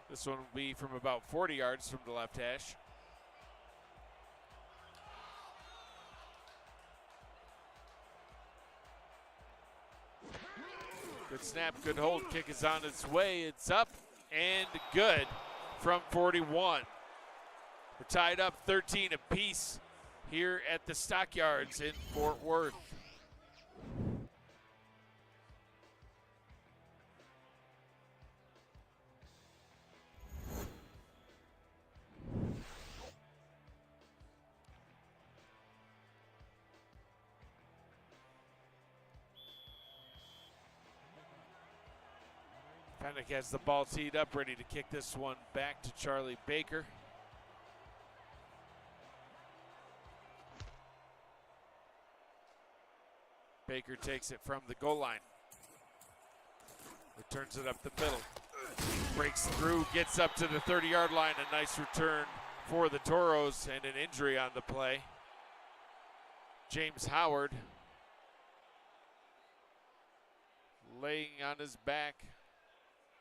This one will be from about 40 yards from the left hash. Good snap, good hold. Kick is on its way. It's up and good from 41. We're tied up 13 apiece here at the Stockyards in Fort Worth. Fennick has the ball teed up, ready to kick this one back to Charlie Baker. Baker takes it from the goal line. Returns it up the middle. Breaks through, gets up to the 30-yard line. A nice return for the Toros and an injury on the play. James Howard laying on his back.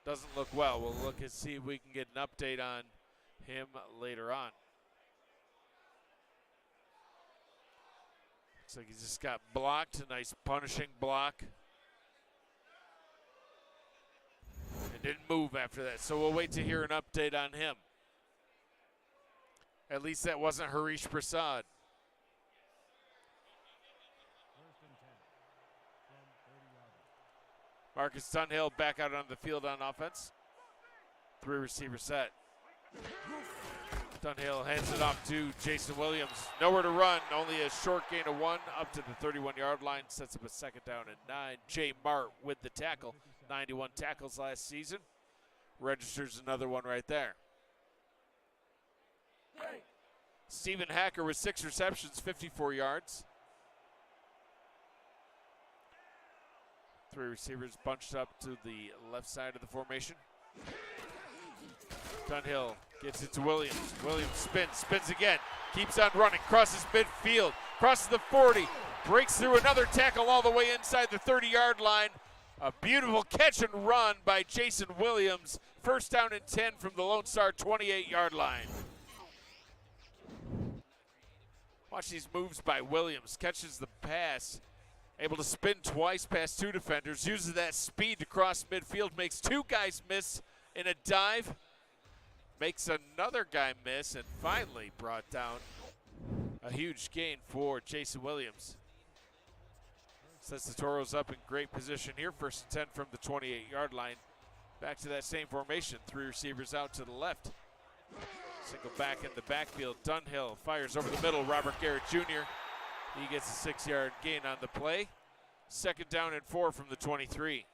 Doesn't look well. We'll look and see if we can get an update on him later on. Looks like he just got blocked. A nice punishing block. and didn't move after that. So we'll wait to hear an update on him. At least that wasn't Harish Prasad. Marcus Dunhill back out on the field on offense. 3 receiver set. Dunhill hands it off to Jason Williams. Nowhere to run, only a short gain of 1 up to the 31-yard line. Sets up a 2nd down and 9. Jay Mart with the tackle. 91 tackles last season. Registers another one right there. Stephen Hacker with 6 receptions, 54 yards. 3 receivers bunched up to the left side of the formation. Dunhill gets it to Williams. Williams spins again, keeps on running, crosses midfield, crosses the 40, breaks through another tackle all the way inside the 30-yard line. A beautiful catch and run by Jason Williams. 1st down and 10 from the Lone Star 28-yard line. Watch these moves by Williams. Catches the pass, able to spin twice past 2 defenders, uses that speed to cross midfield, makes 2 guys miss in a dive, makes another guy miss, and finally brought down a huge gain for Jason Williams. Sets the Toros up in great position here. 1st and 10 from the 28-yard line. Back to that same formation. 3 receivers out to the left. Single back in the backfield. Dunhill fires over the middle. Robert Garrett Jr. He gets a 6-yard gain on the play. 2nd down and 4 from the 23.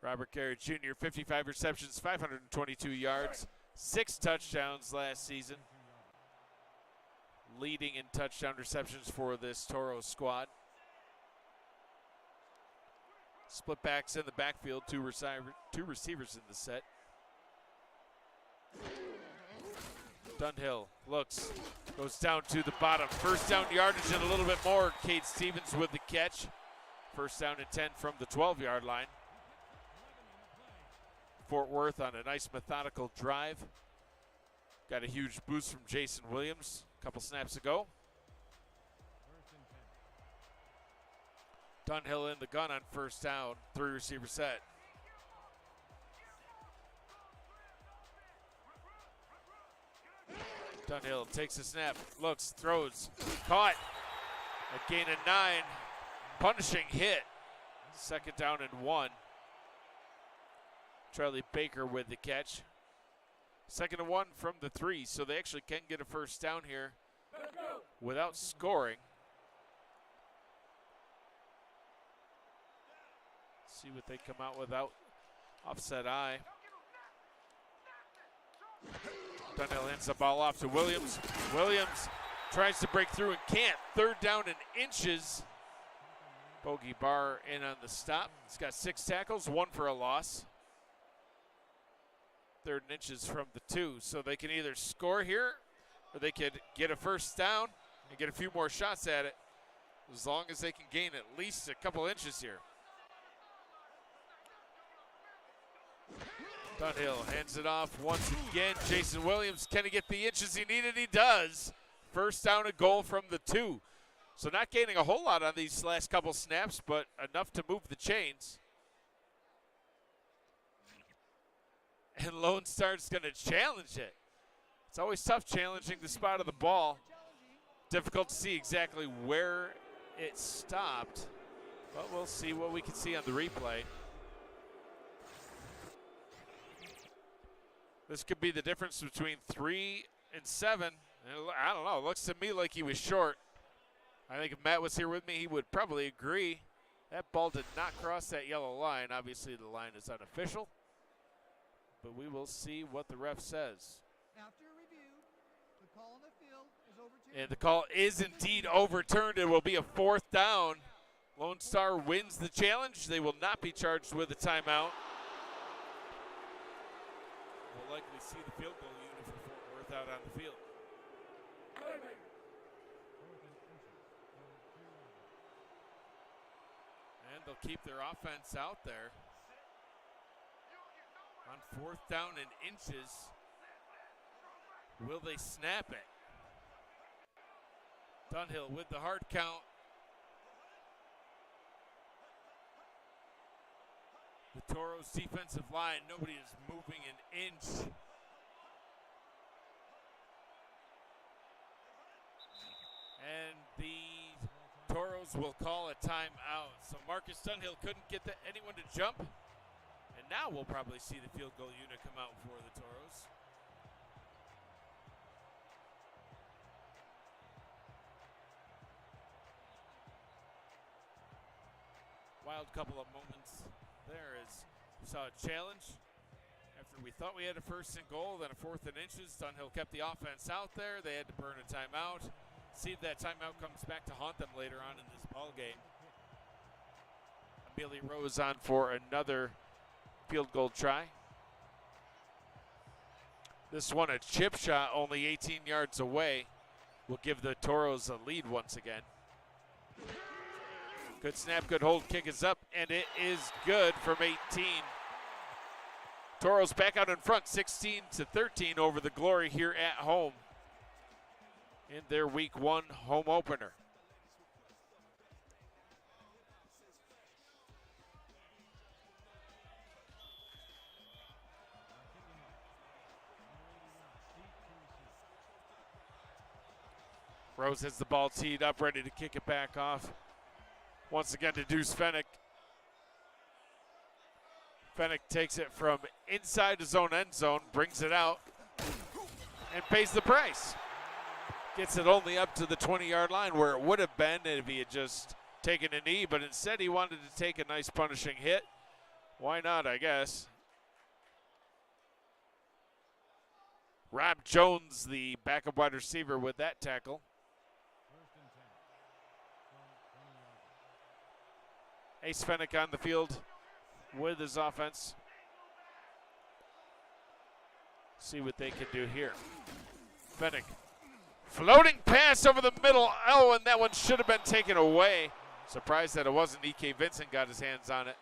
Robert Garrett Jr., 55 receptions, 522 yards, 6 touchdowns last season. Leading in touchdown receptions for this Toros squad. Split backs in the backfield, two receivers in the set. Dunhill looks, goes down to the bottom. 1st down yardage and a little bit more. Cade Stevens with the catch. 1st down and 10 from the 12-yard line. Fort Worth on a nice methodical drive. Got a huge boost from Jason Williams a couple snaps ago. Dunhill in the gun on 1st down, 3 receiver set. Dunhill takes a snap, looks, throws, caught. A gain of 9, punishing hit. 2nd down and 1. Charlie Baker with the catch. 2nd and 1 from the 3, so they actually can get a 1st down here without scoring. See what they come out without. Offset eye. Dunhill hands the ball off to Williams. Williams tries to break through and can't. 3rd down and inches. Bogey Barr in on the stop. He's got 6 tackles, 1 for a loss. 3rd and inches from the 2. So they can either score here or they could get a 1st down and get a few more shots at it, as long as they can gain at least a couple inches here. Dunhill hands it off once again. Jason Williams, can he get the inches he needed? He does. 1st down and goal from the 2. So not gaining a whole lot on these last couple snaps, but enough to move the chains. And Lone Star's going to challenge it. It's always tough challenging the spot of the ball. Difficult to see exactly where it stopped, but we'll see what we can see on the replay. This could be the difference between 3 and 7. I don't know. It looks to me like he was short. I think if Matt was here with me, he would probably agree. That ball did not cross that yellow line. Obviously, the line is unofficial. But we will see what the ref says. After review, the call on the field is overturned. And the call is indeed overturned. It will be a 4th down. Lone Star wins the challenge. They will not be charged with a timeout. We'll likely see the field goal unit for Fort Worth out on the field. And they'll keep their offense out there. On 4th down and inches, will they snap it? Dunhill with the hard count. Toros defensive line. Nobody is moving an inch. And the Toros will call a timeout. So Marcus Dunhill couldn't get anyone to jump. And now we'll probably see the field goal unit come out for the Toros. Wild couple of moments there as we saw a challenge. After we thought we had a first and goal, then a 4th and inches. Dunhill kept the offense out there. They had to burn a timeout. See if that timeout comes back to haunt them later on in this ball game. Amelie Rose on for another field goal try. This one a chip shot, only 18 yards away, will give the Toros a lead once again. Good snap, good hold, kick is up, and it is good from 18. Toros back out in front, 16-13 over the Glory here at home in their Week 1 home opener. Rose has the ball teed up, ready to kick it back off. Once again to Deuce Fennick. Fennick takes it from inside his own end zone, brings it out, and pays the price. Gets it only up to the 20-yard line where it would have been if he had just taken a knee, but instead he wanted to take a nice punishing hit. Why not, I guess. Rob Jones, the backup wide receiver, with that tackle. Ace Fennick on the field with his offense. See what they can do here. Fennick, floating pass over the middle. Oh, and that one should have been taken away. Surprised that it wasn't. E.K. Vincent got his hands on it.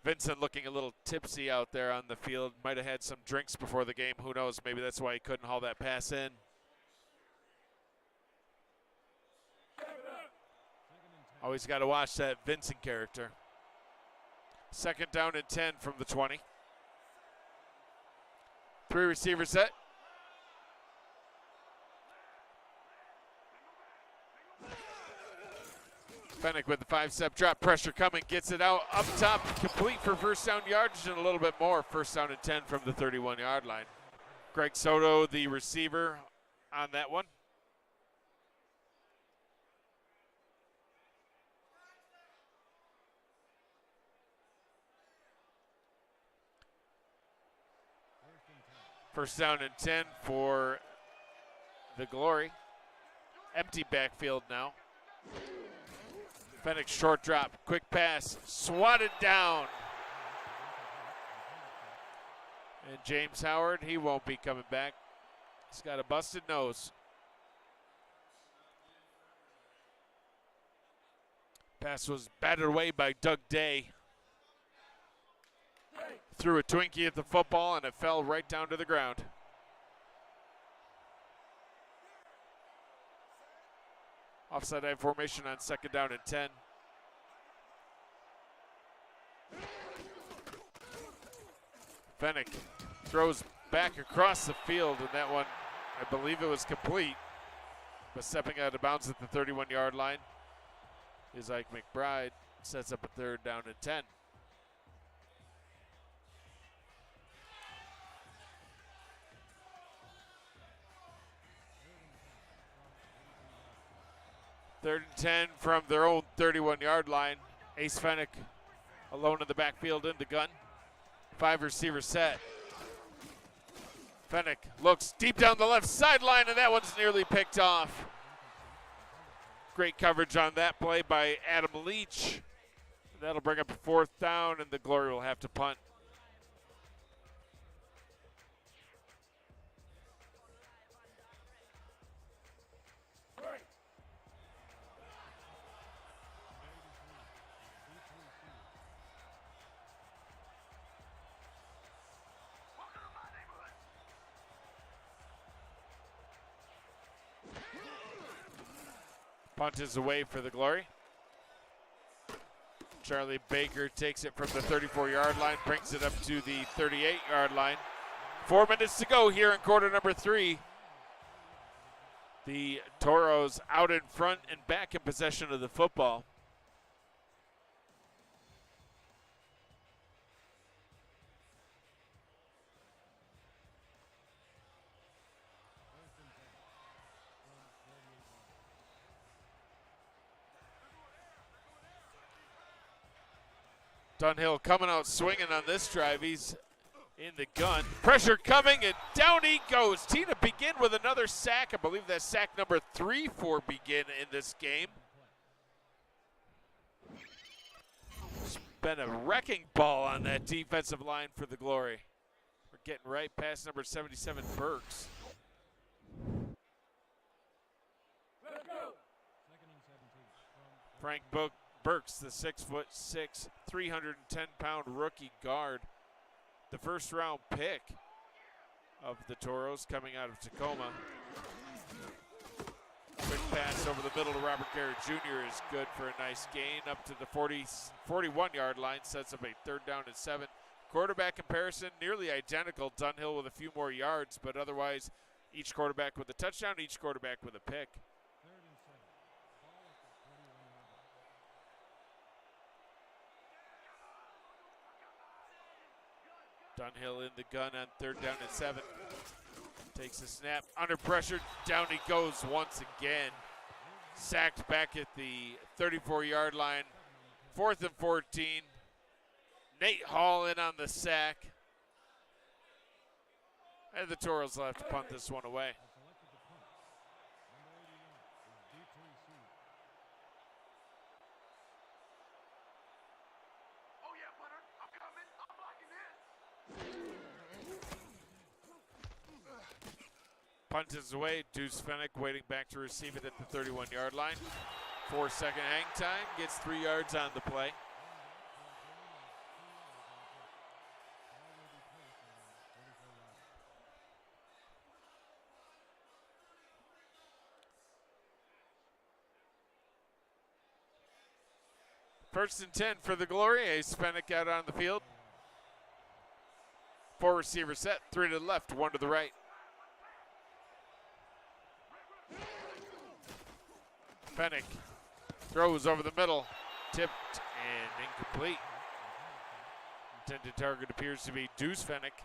Vincent looking a little tipsy out there on the field. Might have had some drinks before the game. Who knows? Maybe that's why he couldn't haul that pass in. Always got to watch that Vincent character. 2nd down and 10 from the 20. 3 receiver set. Fennick with the 5-step drop, pressure coming, gets it out up top, complete for first down yardage and a little bit more. 1st down and 10 from the 31-yard line. Greg Soto, the receiver on that one. First down and 10 for the Glory. Empty backfield now. Fennick short drop, quick pass, swatted down. And James Howard, he won't be coming back. He's got a busted nose. Pass was batted away by Doug Day. Threw a Twinkie at the football, and it fell right down to the ground. Offside eye formation on 2nd down and 10. Fennick throws back across the field, and that one, I believe it was complete. But stepping out of bounds at the 31-yard line is Ike McBride. Sets up a 3rd down and 10. Third and 10 from their own 31-yard line. Ace Fennick alone in the backfield in the gun. 5 receiver set. Fennick looks deep down the left sideline, and that one's nearly picked off. Great coverage on that play by Adam Leach. That'll bring up a 4th down, and the Glory will have to punt. Punt is away for the Glory. Charlie Baker takes it from the 34-yard line, brings it up to the 38-yard line. 4 minutes to go here in quarter number 3. The Toros out in front and back in possession of the football. Dunhill coming out swinging on this drive. He's in the gun. Pressure coming, and down he goes. Tina Begin with another sack. I believe that's sack number 3 for Begin in this game. It's been a wrecking ball on that defensive line for the Glory. We're getting right past number 77, Burks. Frank Burks, the 6'6", 310-pound rookie guard. The first-round pick of the Toros coming out of Tacoma. Quick pass over the middle to Robert Garrett Jr. is good for a nice gain up to the 41-yard line. Sets up a 3rd down and 7. Quarterback comparison, nearly identical. Dunhill with a few more yards, but otherwise each quarterback with a touchdown, each quarterback with a pick. Dunhill in the gun on 3rd down and 7. Takes a snap, under pressure, down he goes once again. Sacked back at the 34-yard line. 4th and 14. Nate Hall in on the sack. And the Toros will have to punt this one away. Punt is away. Deuce Fennick waiting back to receive it at the 31-yard line. 4-second hang time. Gets 3 yards on the play. First and 10 for the Glory. Ace Fennick out on the field. 4 receivers set. 3 to the left, 1 to the right. Fennick throws over the middle, tipped and incomplete. Intended target appears to be Deuce Fennick.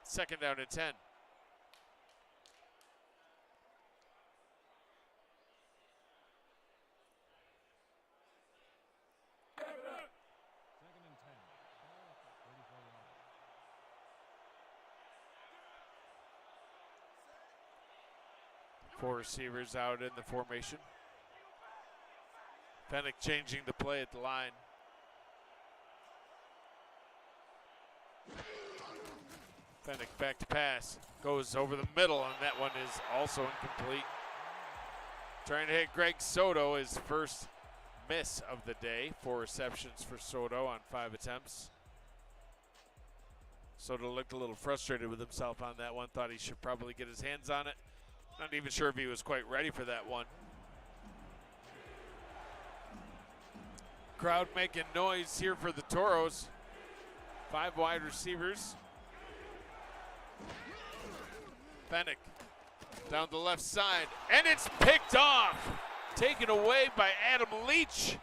2nd down and 10. Four receivers out in the formation. Fennick changing the play at the line. Fennick back to pass. Goes over the middle, and that one is also incomplete. Trying to hit Greg Soto, his first miss of the day. 4 receptions for Soto on 5 attempts. Soto looked a little frustrated with himself on that one. Thought he should probably get his hands on it. Not even sure if he was quite ready for that one. Crowd making noise here for the Toros. 5 wide receivers. Fennick down the left side, and it's picked off. Taken away by Adam Leach.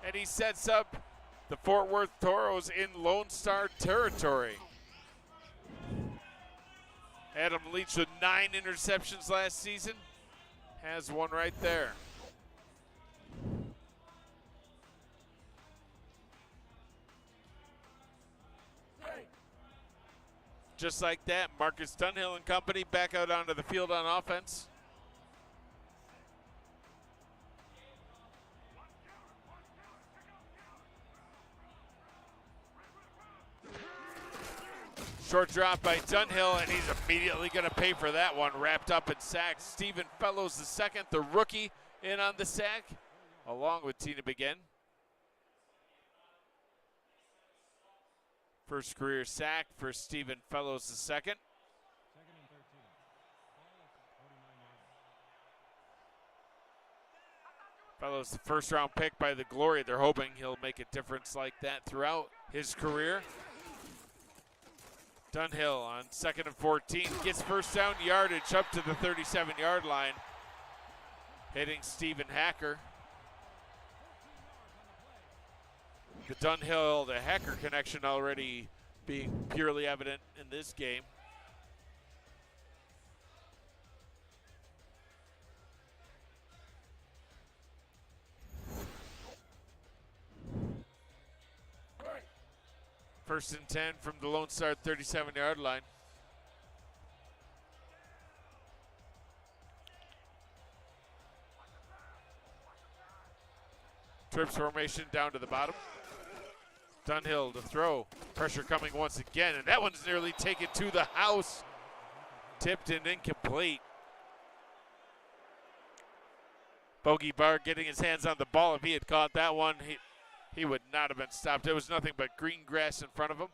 And he sets up the Fort Worth Toros in Lone Star territory. Adam Leach with 9 interceptions last season. Has one right there. Just like that, Marcus Dunhill and company back out onto the field on offense. Short drop by Dunhill, and he's immediately going to pay for that one. Wrapped up in sacks. Stephen Fellows the second, the rookie, in on the sack, along with Tina Begin. First career sack for Stephen Fellows the second. 2nd and 13. Ball at the 49-yard line. Fellow's the first-round pick by the Glory. They're hoping he'll make a difference like that throughout his career. Dunhill on 2nd and 14 gets first down yardage up to the 37-yard line, hitting Stephen Hacker. The Dunhill to Hacker connection already being purely evident in this game. First and 10 from the Lone Star 37-yard line. Trips formation down to the bottom. Dunhill to throw. Pressure coming once again, and that one's nearly taken to the house. Tipped and incomplete. Bogey Barr getting his hands on the ball. If he had caught that one, he would not have been stopped. There was nothing but green grass in front of him.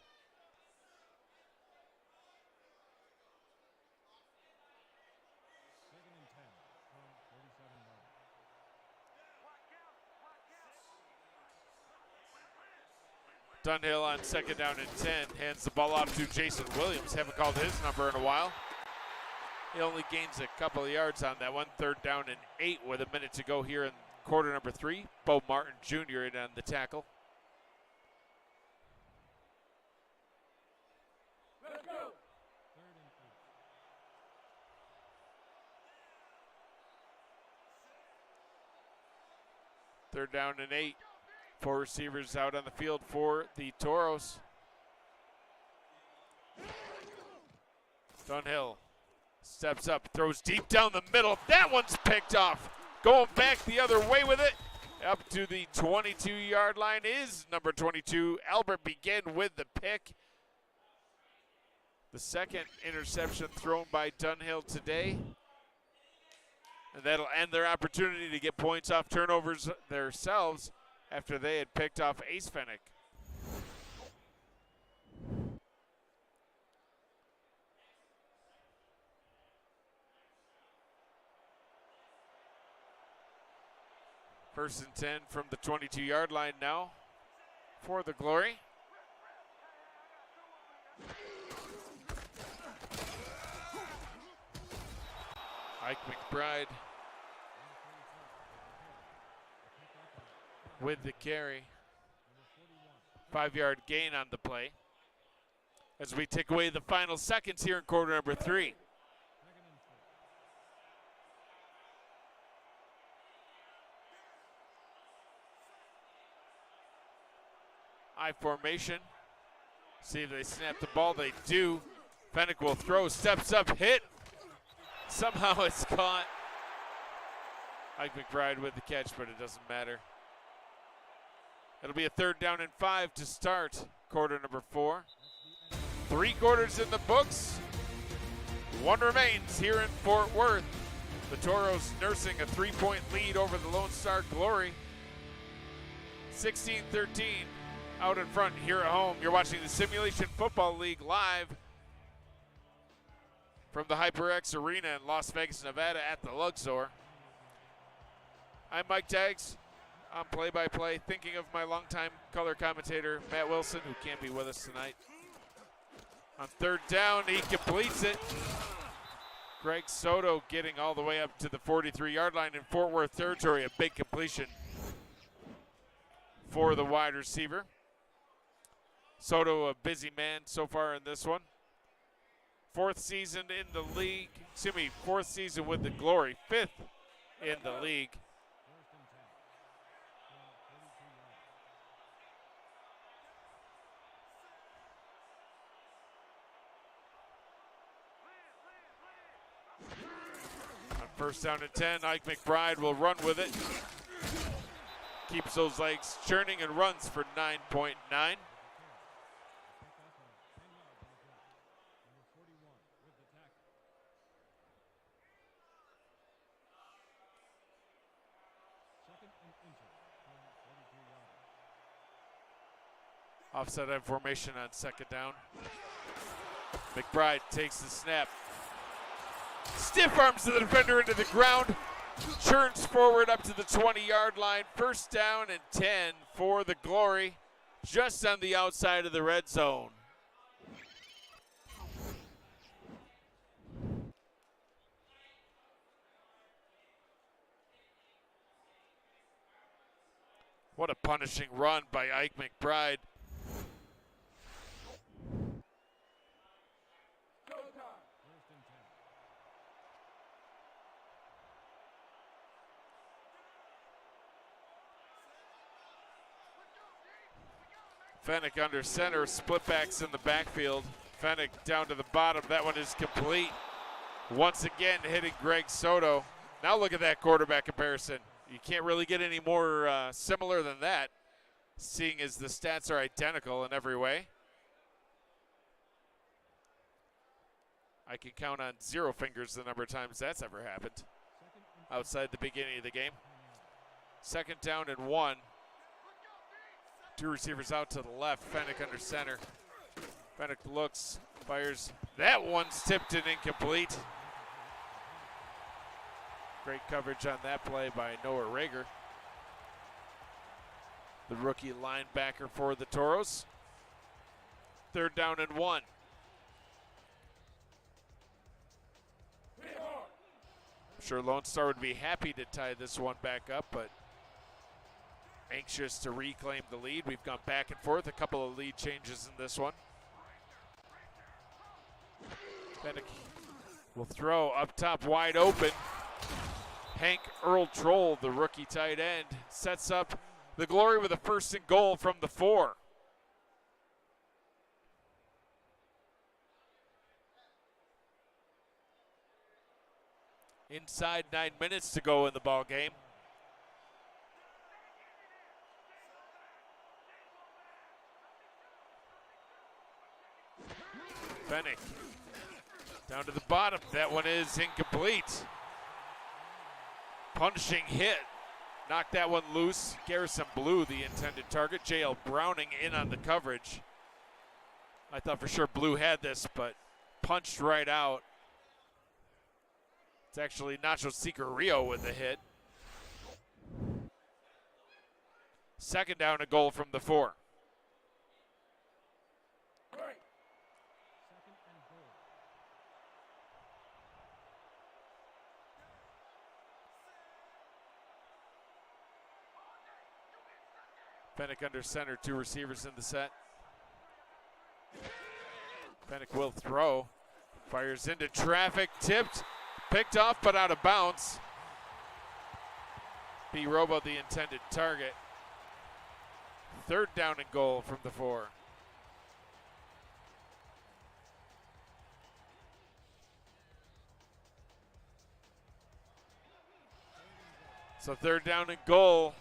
Dunhill on 2nd down and 10, hands the ball off to Jason Williams. Haven't called his number in a while. He only gains a couple of yards on that one. 3rd down and 8 with a minute to go here in quarter number 3. Bo Martin Jr. in on the tackle. Let's go. 3rd down and 8. 4 receivers out on the field for the Toros. Dunhill steps up, throws deep down the middle. That one's picked off. Going back the other way with it. Up to the 22-yard line is number 22, Albert Begin with the pick. The 2nd interception thrown by Dunhill today. And that'll end their opportunity to get points off turnovers themselves after they had picked off Ace Fennick. First and 10 from the 22-yard line now for the Glory. Ike McBride with the carry. 5-yard gain on the play as we take away the final seconds here in quarter number 3. I formation. See if they snap the ball. They do. Fennick will throw, steps up, hit. Somehow it's caught. Ike McBride with the catch, but it doesn't matter. It'll be a 3rd down and 5 to start quarter number 4. 3 quarters in the books. 1 remains here in Fort Worth. The Toros nursing a 3-point lead over the Lone Star Glory. 16-13 out in front here at home. You're watching the Simulation Football League live from the HyperX Arena in Las Vegas, Nevada at the Luxor. I'm Mike Taggs. On play-by-play, thinking of my longtime color commentator, Matt Wilson, who can't be with us tonight. On 3rd down, he completes it. Greg Soto getting all the way up to the 43-yard line in Fort Worth territory. A big completion for the wide receiver. Soto, a busy man so far in this one. 4th season in the league. 4th season with the Glory. 5th in the league. First down and 10, Ike McBride will run with it. Keeps those legs churning and runs for 9.9. Offset end formation on 2nd down. McBride takes the snap. Stiff arms the defender into the ground. churns forward up to the 20-yard line. First down and 10 for the Glory, just on the outside of the red zone. What a punishing run by Ike McBride. Fennick under center, split backs in the backfield. Fennick down to the bottom. That one is complete. Once again hitting Greg Soto. Now look at that quarterback comparison. You can't really get any more similar than that, seeing as the stats are identical in every way. I can count on 0 fingers the number of times that's ever happened outside the beginning of the game. Second down and 1. 2 receivers out to the left. Fennick under center. Fennick looks, fires. That one's tipped and incomplete. Great coverage on that play by Noah Rager, the rookie linebacker for the Toros. Third down and 1. I'm sure Lone Star would be happy to tie this one back up, but anxious to reclaim the lead. We've gone back and forth, a couple of lead changes in this one. Fennick will throw up top wide open. Hank Earl Troll, the rookie tight end, sets up the Glory with a 1st and goal from the 4. Inside 9 minutes to go in the ball game. Fennick down to the bottom. That one is incomplete. Punishing hit. Knocked that one loose. Garrison Blue, the intended target. J.L. Browning in on the coverage. I thought for sure Blue had this, but punched right out. It's actually Nacho Rio with the hit. Second down, a goal from the 4. Fennick under center, 2 receivers in the set. Fennick will throw. Fires into traffic, tipped, picked off, but out of bounds. B. Robo, the intended target. Third down and goal from the 4. So third down and goal.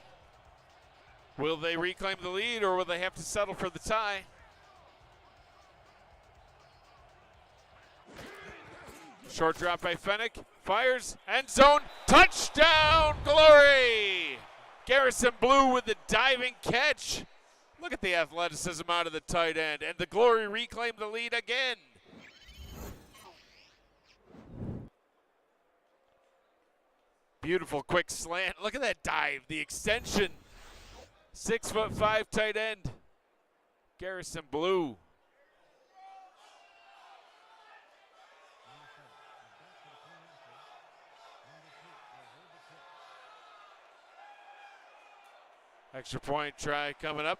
Will they reclaim the lead, or will they have to settle for the tie? Short drop by Fennick, fires, end zone, touchdown, Glory! Garrison Blue with the diving catch. Look at the athleticism out of the tight end, and the Glory reclaim the lead again. Beautiful quick slant. Look at that dive, the extension. 6'5" tight end, Garrison Blue. Extra point try coming up.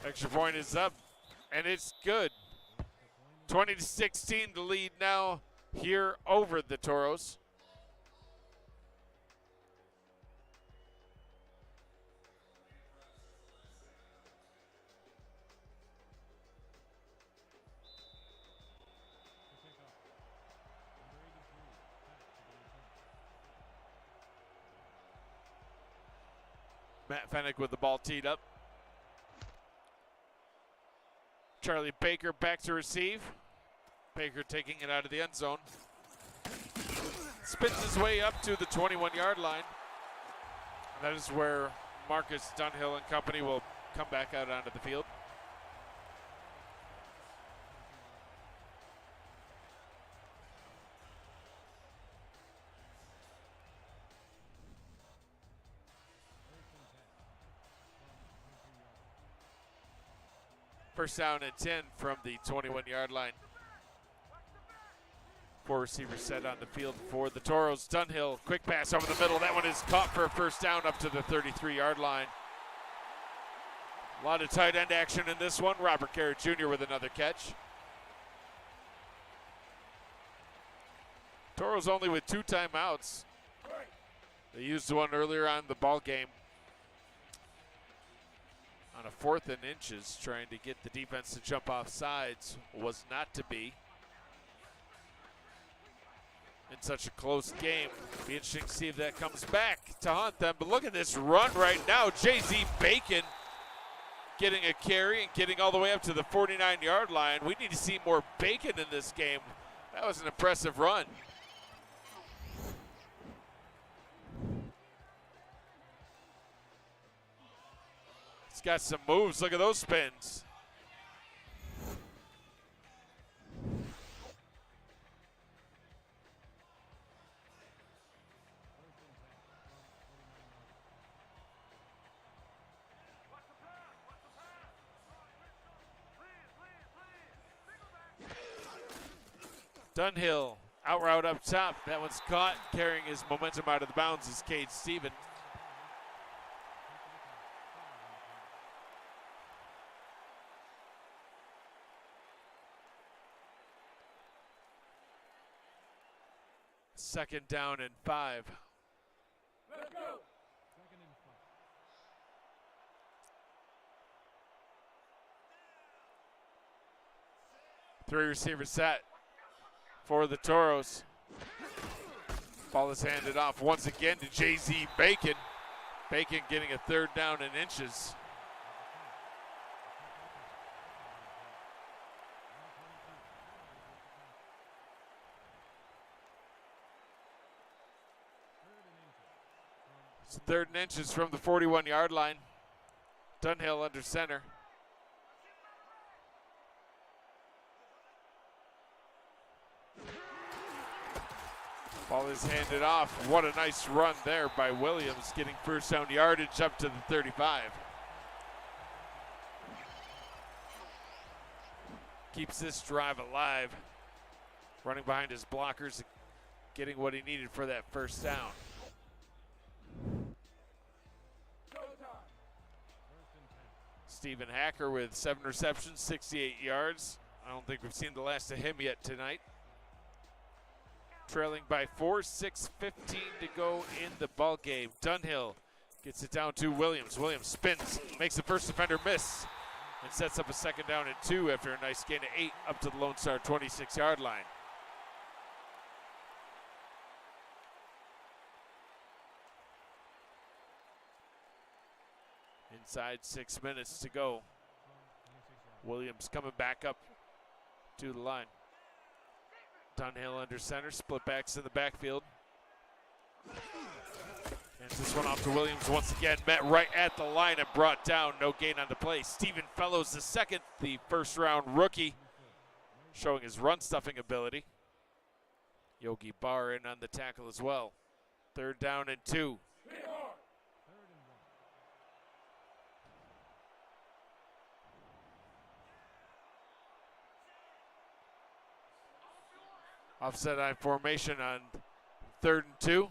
Extra point is up, and it's good. 20-16, the lead now here over the Toros. Matt Fennick with the ball teed up. Charlie Baker back to receive. Baker taking it out of the end zone. Spins his way up to the 21-yard line. And that is where Marcus Dunhill and company will come back out onto the field. First down and 10 from the 21-yard line. 4 receivers set on the field for the Toros. Dunhill, quick pass over the middle. That one is caught for a first down up to the 33-yard line. A lot of tight end action in this one. Robert Garrett Jr. with another catch. Toros only with 2 timeouts. They used one earlier on the ball game on a 4th and inches, trying to get the defense to jump off sides. Was not to be in such a close game. Be interesting to see if that comes back to haunt them. But look at this run right now. J.Z. Bacon getting a carry and getting all the way up to the 49-yard line. We need to see more Bacon in this game. That was an impressive run. He's got some moves. Look at those spins. Dunhill, out route up top. That one's caught. Carrying his momentum out of the bounds is Cade Stephen. Second down and 5. Let's go. Second and 5. 3 receivers set for the Toros. Ball is handed off once again to J.Z. Bacon. Bacon getting a 3rd down and inches. It's 3rd and inches from the 41-yard line. Dunhill under center. Ball is handed off. What a nice run there by Williams, getting first down yardage up to the 35. Keeps this drive alive. Running behind his blockers, getting what he needed for that first down. Stephen Hacker with 7 receptions, 68 yards. I don't think we've seen the last of him yet tonight. Trailing by 4, 6:15 to go in the ball game. Dunhill gets it down to Williams. Williams spins, makes the first defender miss, and sets up a 2nd down and 2 after a nice gain of 8 up to the Lone Star 26-yard line. Inside 6 minutes to go. Williams coming back up to the line. Dunhill under center, split backs in the backfield. And this one off to Williams once again, met right at the line and brought down. No gain on the play. Stephen Fellows the second, the 1st-round rookie, showing his run-stuffing ability. Yogi Barr in on the tackle as well. 3rd down and 2. Offset eye formation on 3rd and 2.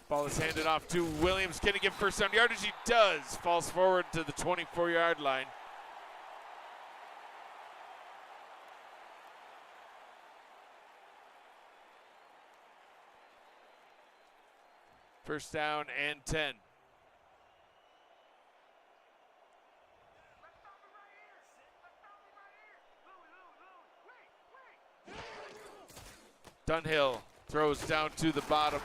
Ball is handed off to Williams. Can he get first down yardage? He does. Falls forward to the 24-yard line. First down and 10. Dunhill throws down to the bottom.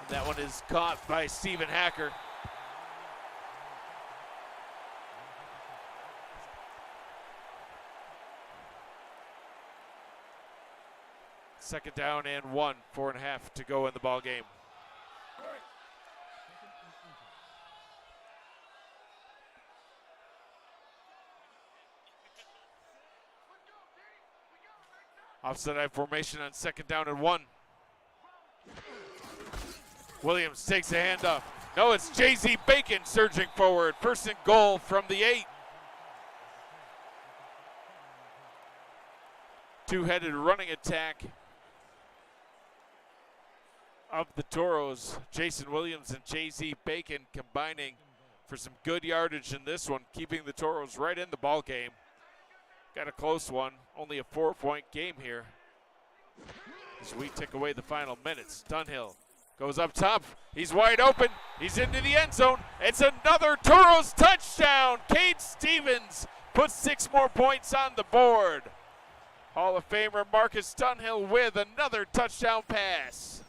And that one is caught by Stephen Hacker. Second down and 1, 4.5 to go in the ball game. Offset eye formation on 2nd down and 1. Williams takes a handoff, No, it's Jay-Z Bacon surging forward. First and goal from the 8. Two-headed running attack of the Toros. Jason Williams and Jay-Z Bacon combining for some good yardage in this one, keeping the Toros right in the ball game. Got a close one, only a 4-point game here as we tick away the final minutes. Dunhill goes up top, he's wide open, he's into the end zone. It's another Toros touchdown. Cade Stevens puts 6 more points on the board. Hall of Famer Marcus Dunhill with another touchdown pass.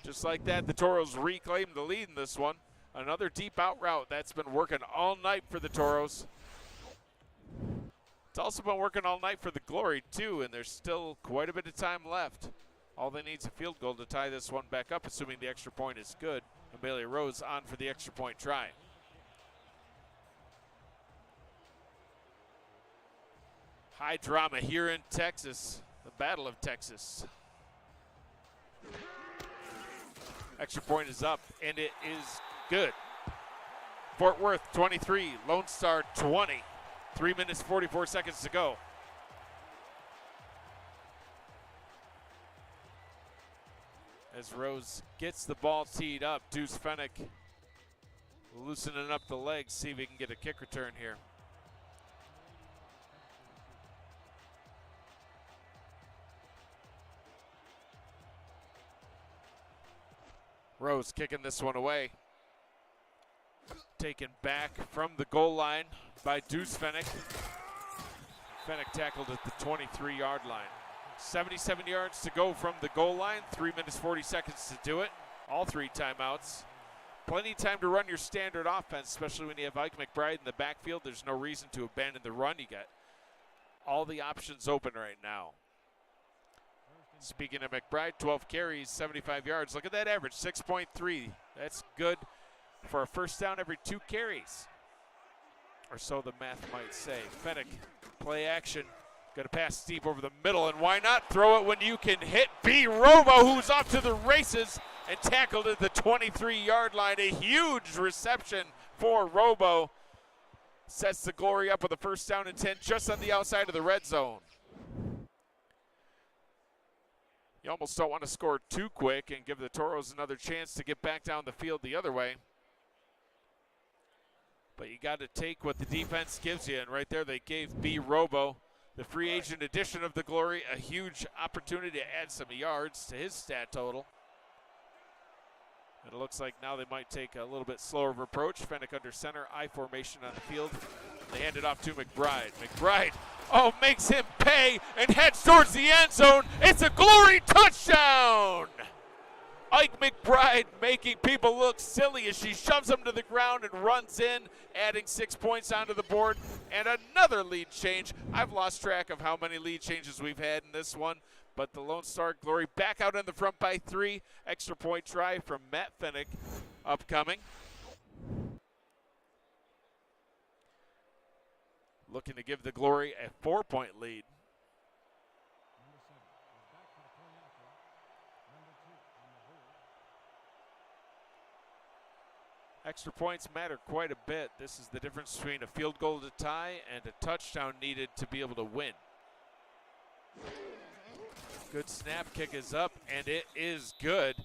Just like that, the Toros reclaim the lead in this one. Another deep out route that's been working all night for the Toros. It's also been working all night for the Glory too, and there's still quite a bit of time left. All they need is a field goal to tie this one back up, assuming the extra point is good. And Bailey Rose on for the extra point try. High drama here in Texas, the Battle of Texas. Extra point is up, and it is good. Fort Worth 23, Lone Star 20. 3 minutes, 44 seconds to go. As Rose gets the ball teed up, Deuce Fennick loosening up the legs, see if he can get a kick return here. Rose kicking this one away. Taken back from the goal line by Deuce Fennick. Fennick tackled at the 23-yard line. 77 yards to go from the goal line. 3 minutes, 40 seconds to do it. All 3 timeouts. Plenty of time to run your standard offense, especially when you have Ike McBride in the backfield. There's no reason to abandon the run. You got all the options open right now. Speaking of McBride, 12 carries, 75 yards. Look at that average, 6.3. That's good for a first down every 2 carries, or so the math might say. Fennick, play action. Going to pass deep over the middle, and why not throw it when you can hit B. Robo, who's off to the races and tackled at the 23-yard line. A huge reception for Robo. Sets the Glory up with a first down and 10 just on the outside of the red zone. You almost don't want to score too quick and give the Toros another chance to get back down the field the other way. But you got to take what the defense gives you, and right there they gave B. Robo, the free agent addition of the Glory, a huge opportunity to add some yards to his stat total. And it looks like now they might take a little bit slower of approach. Fennick under center, I formation on the field. They hand it off to McBride. McBride, makes him pay and heads towards the end zone. It's a Glory touchdown! Ike McBride making people look silly as she shoves him to the ground and runs in, adding 6 points onto the board. And another lead change. I've lost track of how many lead changes we've had in this one, but the Lone Star Glory back out in the front by 3. Extra point try from Matt Fennick upcoming. Looking to give the Glory a 4-point lead. Extra points matter quite a bit. This is the difference between a field goal to tie and a touchdown needed to be able to win. Good snap, kick is up, and it is good.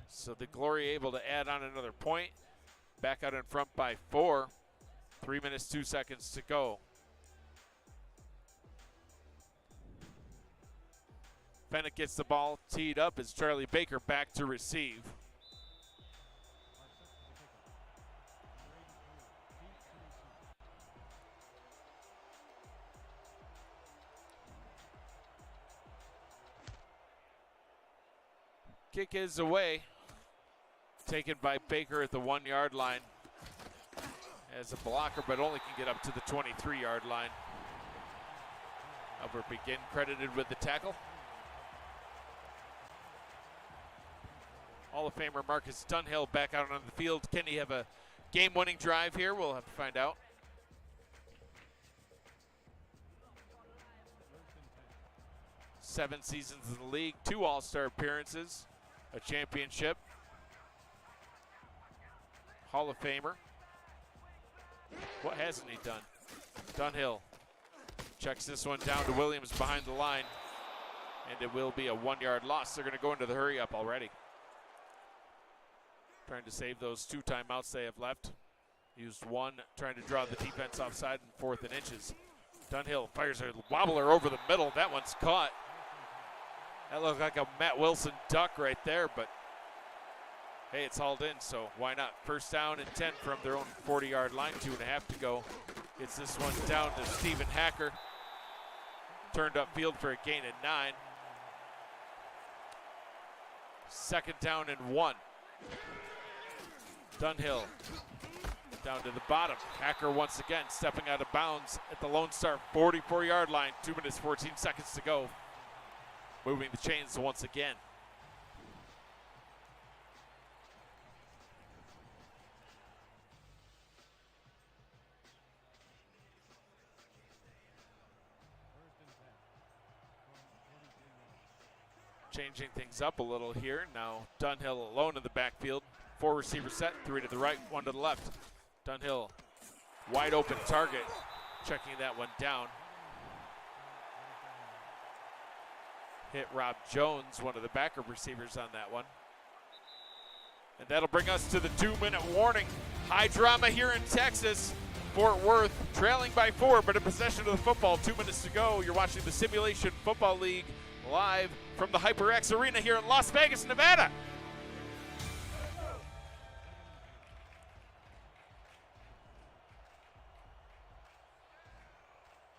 So the Glory able to add on another point. Back out in front by 4. 3 minutes, 2 seconds to go. Fennick gets the ball teed up as Charlie Baker back to receive. Kick is away. Taken by Baker at the 1-yard line. As a blocker, but only can get up to the 23-yard line. Albert Begin credited with the tackle. Hall of Famer Marcus Dunhill back out on the field. Can he have a game-winning drive here? We'll have to find out. Seven seasons in the league, 2 All-Star appearances, a championship. Hall of Famer. What hasn't he done? Dunhill checks this one down to Williams behind the line, and it will be a 1-yard loss. They're going to go into the hurry-up already. Trying to save those 2 timeouts they have left. Used one, trying to draw the defense offside in 4th and inches. Dunhill fires a wobbler over the middle. That one's caught. That looked like a Matt Wilson duck right there, but hey, it's hauled in, so why not? First down and 10 from their own 40-yard line, 2.5 to go. Gets this one down to Stephen Hacker. Turned upfield for a gain of 9. Second down and 1. Dunhill down to the bottom. Hacker once again stepping out of bounds at the Lone Star 44-yard line. 2 minutes, 14 seconds to go. Moving the chains once again. Changing things up a little here. Now Dunhill alone in the backfield. 4 receivers set, 3 to the right, 1 to the left. Dunhill, wide open target, checking that one down. Hit Rob Jones, one of the backup receivers on that one. And that'll bring us to the 2-minute warning. High drama here in Texas. Fort Worth trailing by 4, but in possession of the football. 2 minutes to go. You're watching the Simulation Football League live from the HyperX Arena here in Las Vegas, Nevada.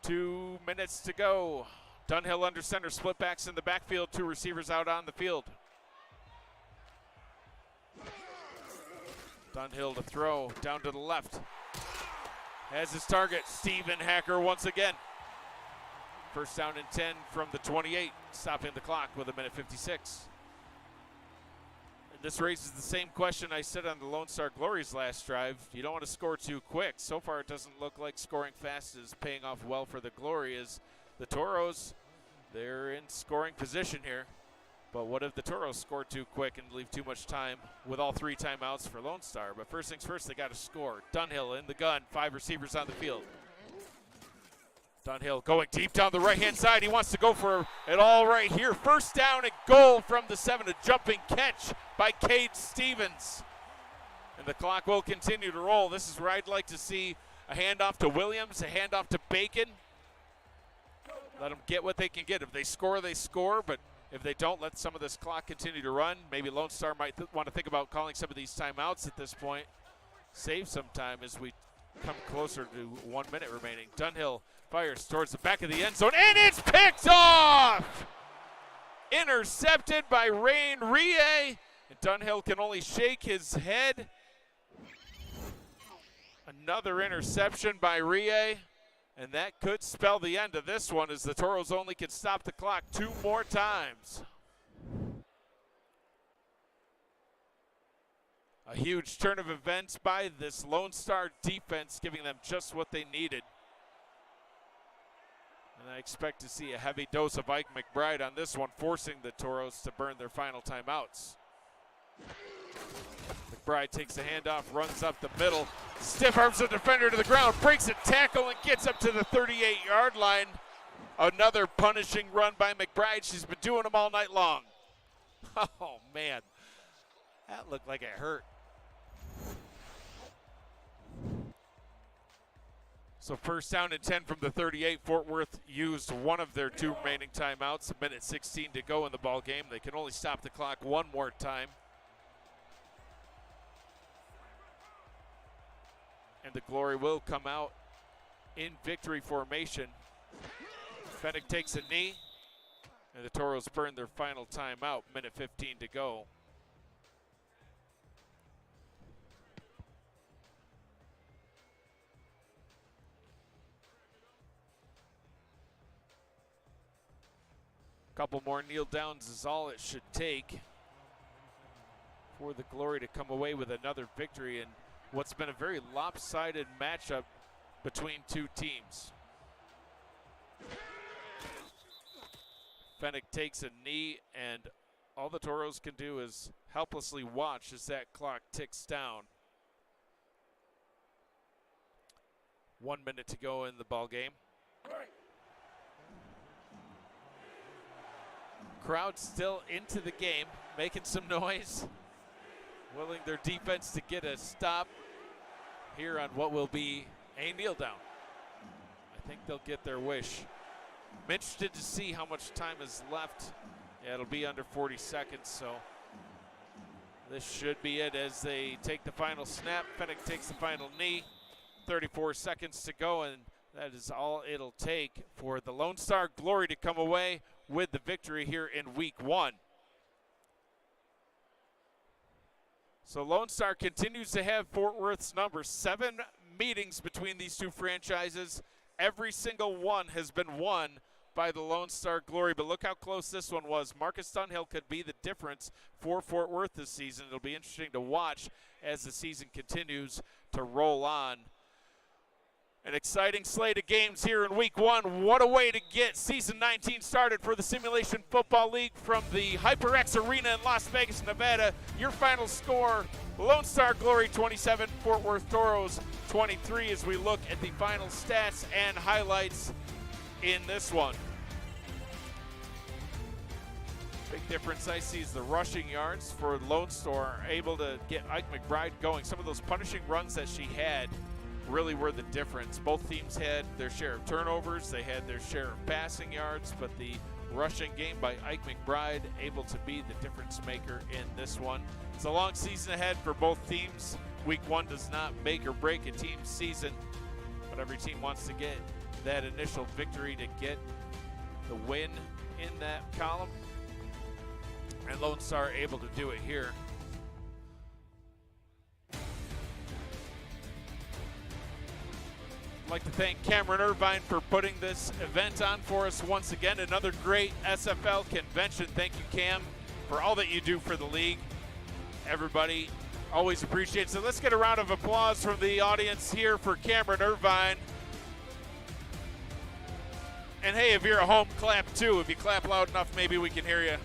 Two minutes to go. Dunhill under center, split backs in the backfield, 2 receivers out on the field. Dunhill to throw, down to the left. Has his target, Stephen Hacker once again. First down and 10 from the 28, stopping the clock with 1:56. And this raises the same question I said on the Lone Star Glory's last drive. You don't want to score too quick. So far it doesn't look like scoring fast is paying off well for the Glory, as the Toros, they're in scoring position here. But what if the Toros score too quick and leave too much time with all 3 timeouts for Lone Star? But first things first, they got to score. Dunhill in the gun, 5 receivers on the field. Dunhill going deep down the right-hand side. He wants to go for it all right here. First down and goal from the 7. A jumping catch by Cade Stevens. And the clock will continue to roll. This is where I'd like to see a handoff to Williams, a handoff to Bacon. Let them get what they can get. If they score, they score. But if they don't, let some of this clock continue to run. Maybe Lone Star might want to think about calling some of these timeouts at this point. Save some time as we come closer to 1 minute remaining. Dunhill fires towards the back of the end zone, and it's picked off! Intercepted by Rain Rie. And Dunhill can only shake his head. Another interception by Rie. And that could spell the end of this one, as the Toros only can stop the clock 2 more times. A huge turn of events by this Lone Star defense, giving them just what they needed. And I expect to see a heavy dose of Ike McBride on this one, forcing the Toros to burn their final timeouts. McBride takes the handoff, runs up the middle, stiff arms the defender to the ground, breaks a tackle and gets up to the 38-yard line. Another punishing run by McBride. She's been doing them all night long. Oh, man. That looked like it hurt. So first down and 10 from the 38. Fort Worth used one of their 2 remaining timeouts. 1:16 to go in the ball game. They can only stop the clock 1 more time. And the Glory will come out in victory formation. Fennick takes a knee, and the Toros burn their final timeout. 1:15 to go. Couple more kneel downs is all it should take for the Glory to come away with another victory in what's been a very lopsided matchup between 2 teams. Fennick takes a knee, and all the Toros can do is helplessly watch as that clock ticks down. 1 minute to go in the ball game. Crowd still into the game, making some noise, willing their defense to get a stop here on what will be a kneel down. I think they'll get their wish. I'm interested to see how much time is left. Yeah, it'll be under 40 seconds, so this should be it as they take the final snap. Fennec takes the final knee. 34 seconds to go, and that is all it'll take for the Lone Star Glory to come away with the victory here in week 1. So Lone Star continues to have Fort Worth's number. 7 meetings between these two franchises. Every single one has been won by the Lone Star Glory, but look how close this one was. Marcus Dunhill could be the difference for Fort Worth this season. It'll be interesting to watch as the season continues to roll on. An exciting slate of games here in week 1. What a way to get season 19 started for the Simulation Football League from the HyperX Arena in Las Vegas, Nevada. Your final score, Lone Star Glory 27, Fort Worth Toros 23, as we look at the final stats and highlights in this one. Big difference I see is the rushing yards for Lone Star, able to get Ike McBride going. Some of those punishing runs that she had really were the difference. Both teams had their share of turnovers, they had their share of passing yards, but the rushing game by Ike McBride able to be the difference maker in this one. It's a long season ahead for both teams. Week 1 does not make or break a team's season, but every team wants to get that initial victory to get the win in that column, and Lone Star able to do it here. I'd like to thank Cameron Irvine for putting this event on for us once again. Another great SFL convention. Thank you, Cam, for all that you do for the league. Everybody always appreciates it. Let's get a round of applause from the audience here for Cameron Irvine. And hey, if you're at home, clap too. If you clap loud enough, maybe we can hear you.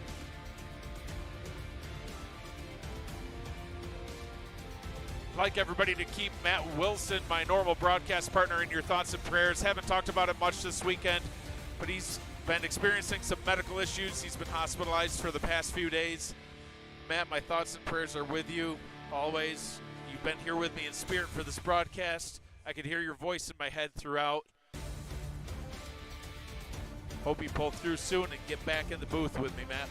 I'd like everybody to keep Matt Wilson, my normal broadcast partner, in your thoughts and prayers. Haven't talked about it much this weekend, but he's been experiencing some medical issues. He's been hospitalized for the past few days. Matt, my thoughts and prayers are with you always. You've been here with me in spirit for this broadcast. I could hear your voice in my head throughout. Hope you pull through soon and get back in the booth with me, Matt.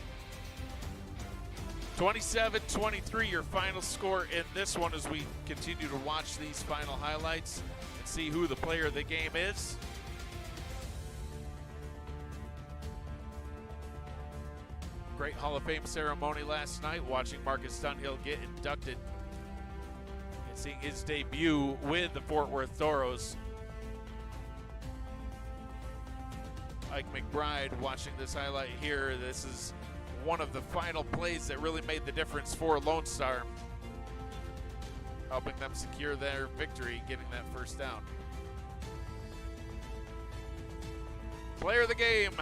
27-23, your final score in this one as we continue to watch these final highlights and see who the player of the game is. Great Hall of Fame ceremony last night, watching Marcus Dunhill get inducted and seeing his debut with the Fort Worth Toros. Ike McBride watching this highlight here. This is one of the final plays that really made the difference for Lone Star, helping them secure their victory, getting that first down. Player of the game,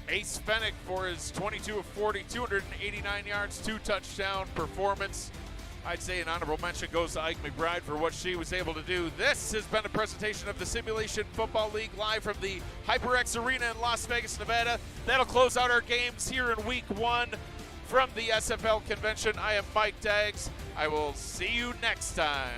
Ace Fennec for his 22 of 40, 289 yards, 2-touchdown performance. I'd say an honorable mention goes to Ike McBride for what she was able to do. This has been a presentation of the Simulation Football League live from the HyperX Arena in Las Vegas, Nevada. That'll close out our games here in week 1 from the SFL convention. I am Mike Daggs. I will see you next time.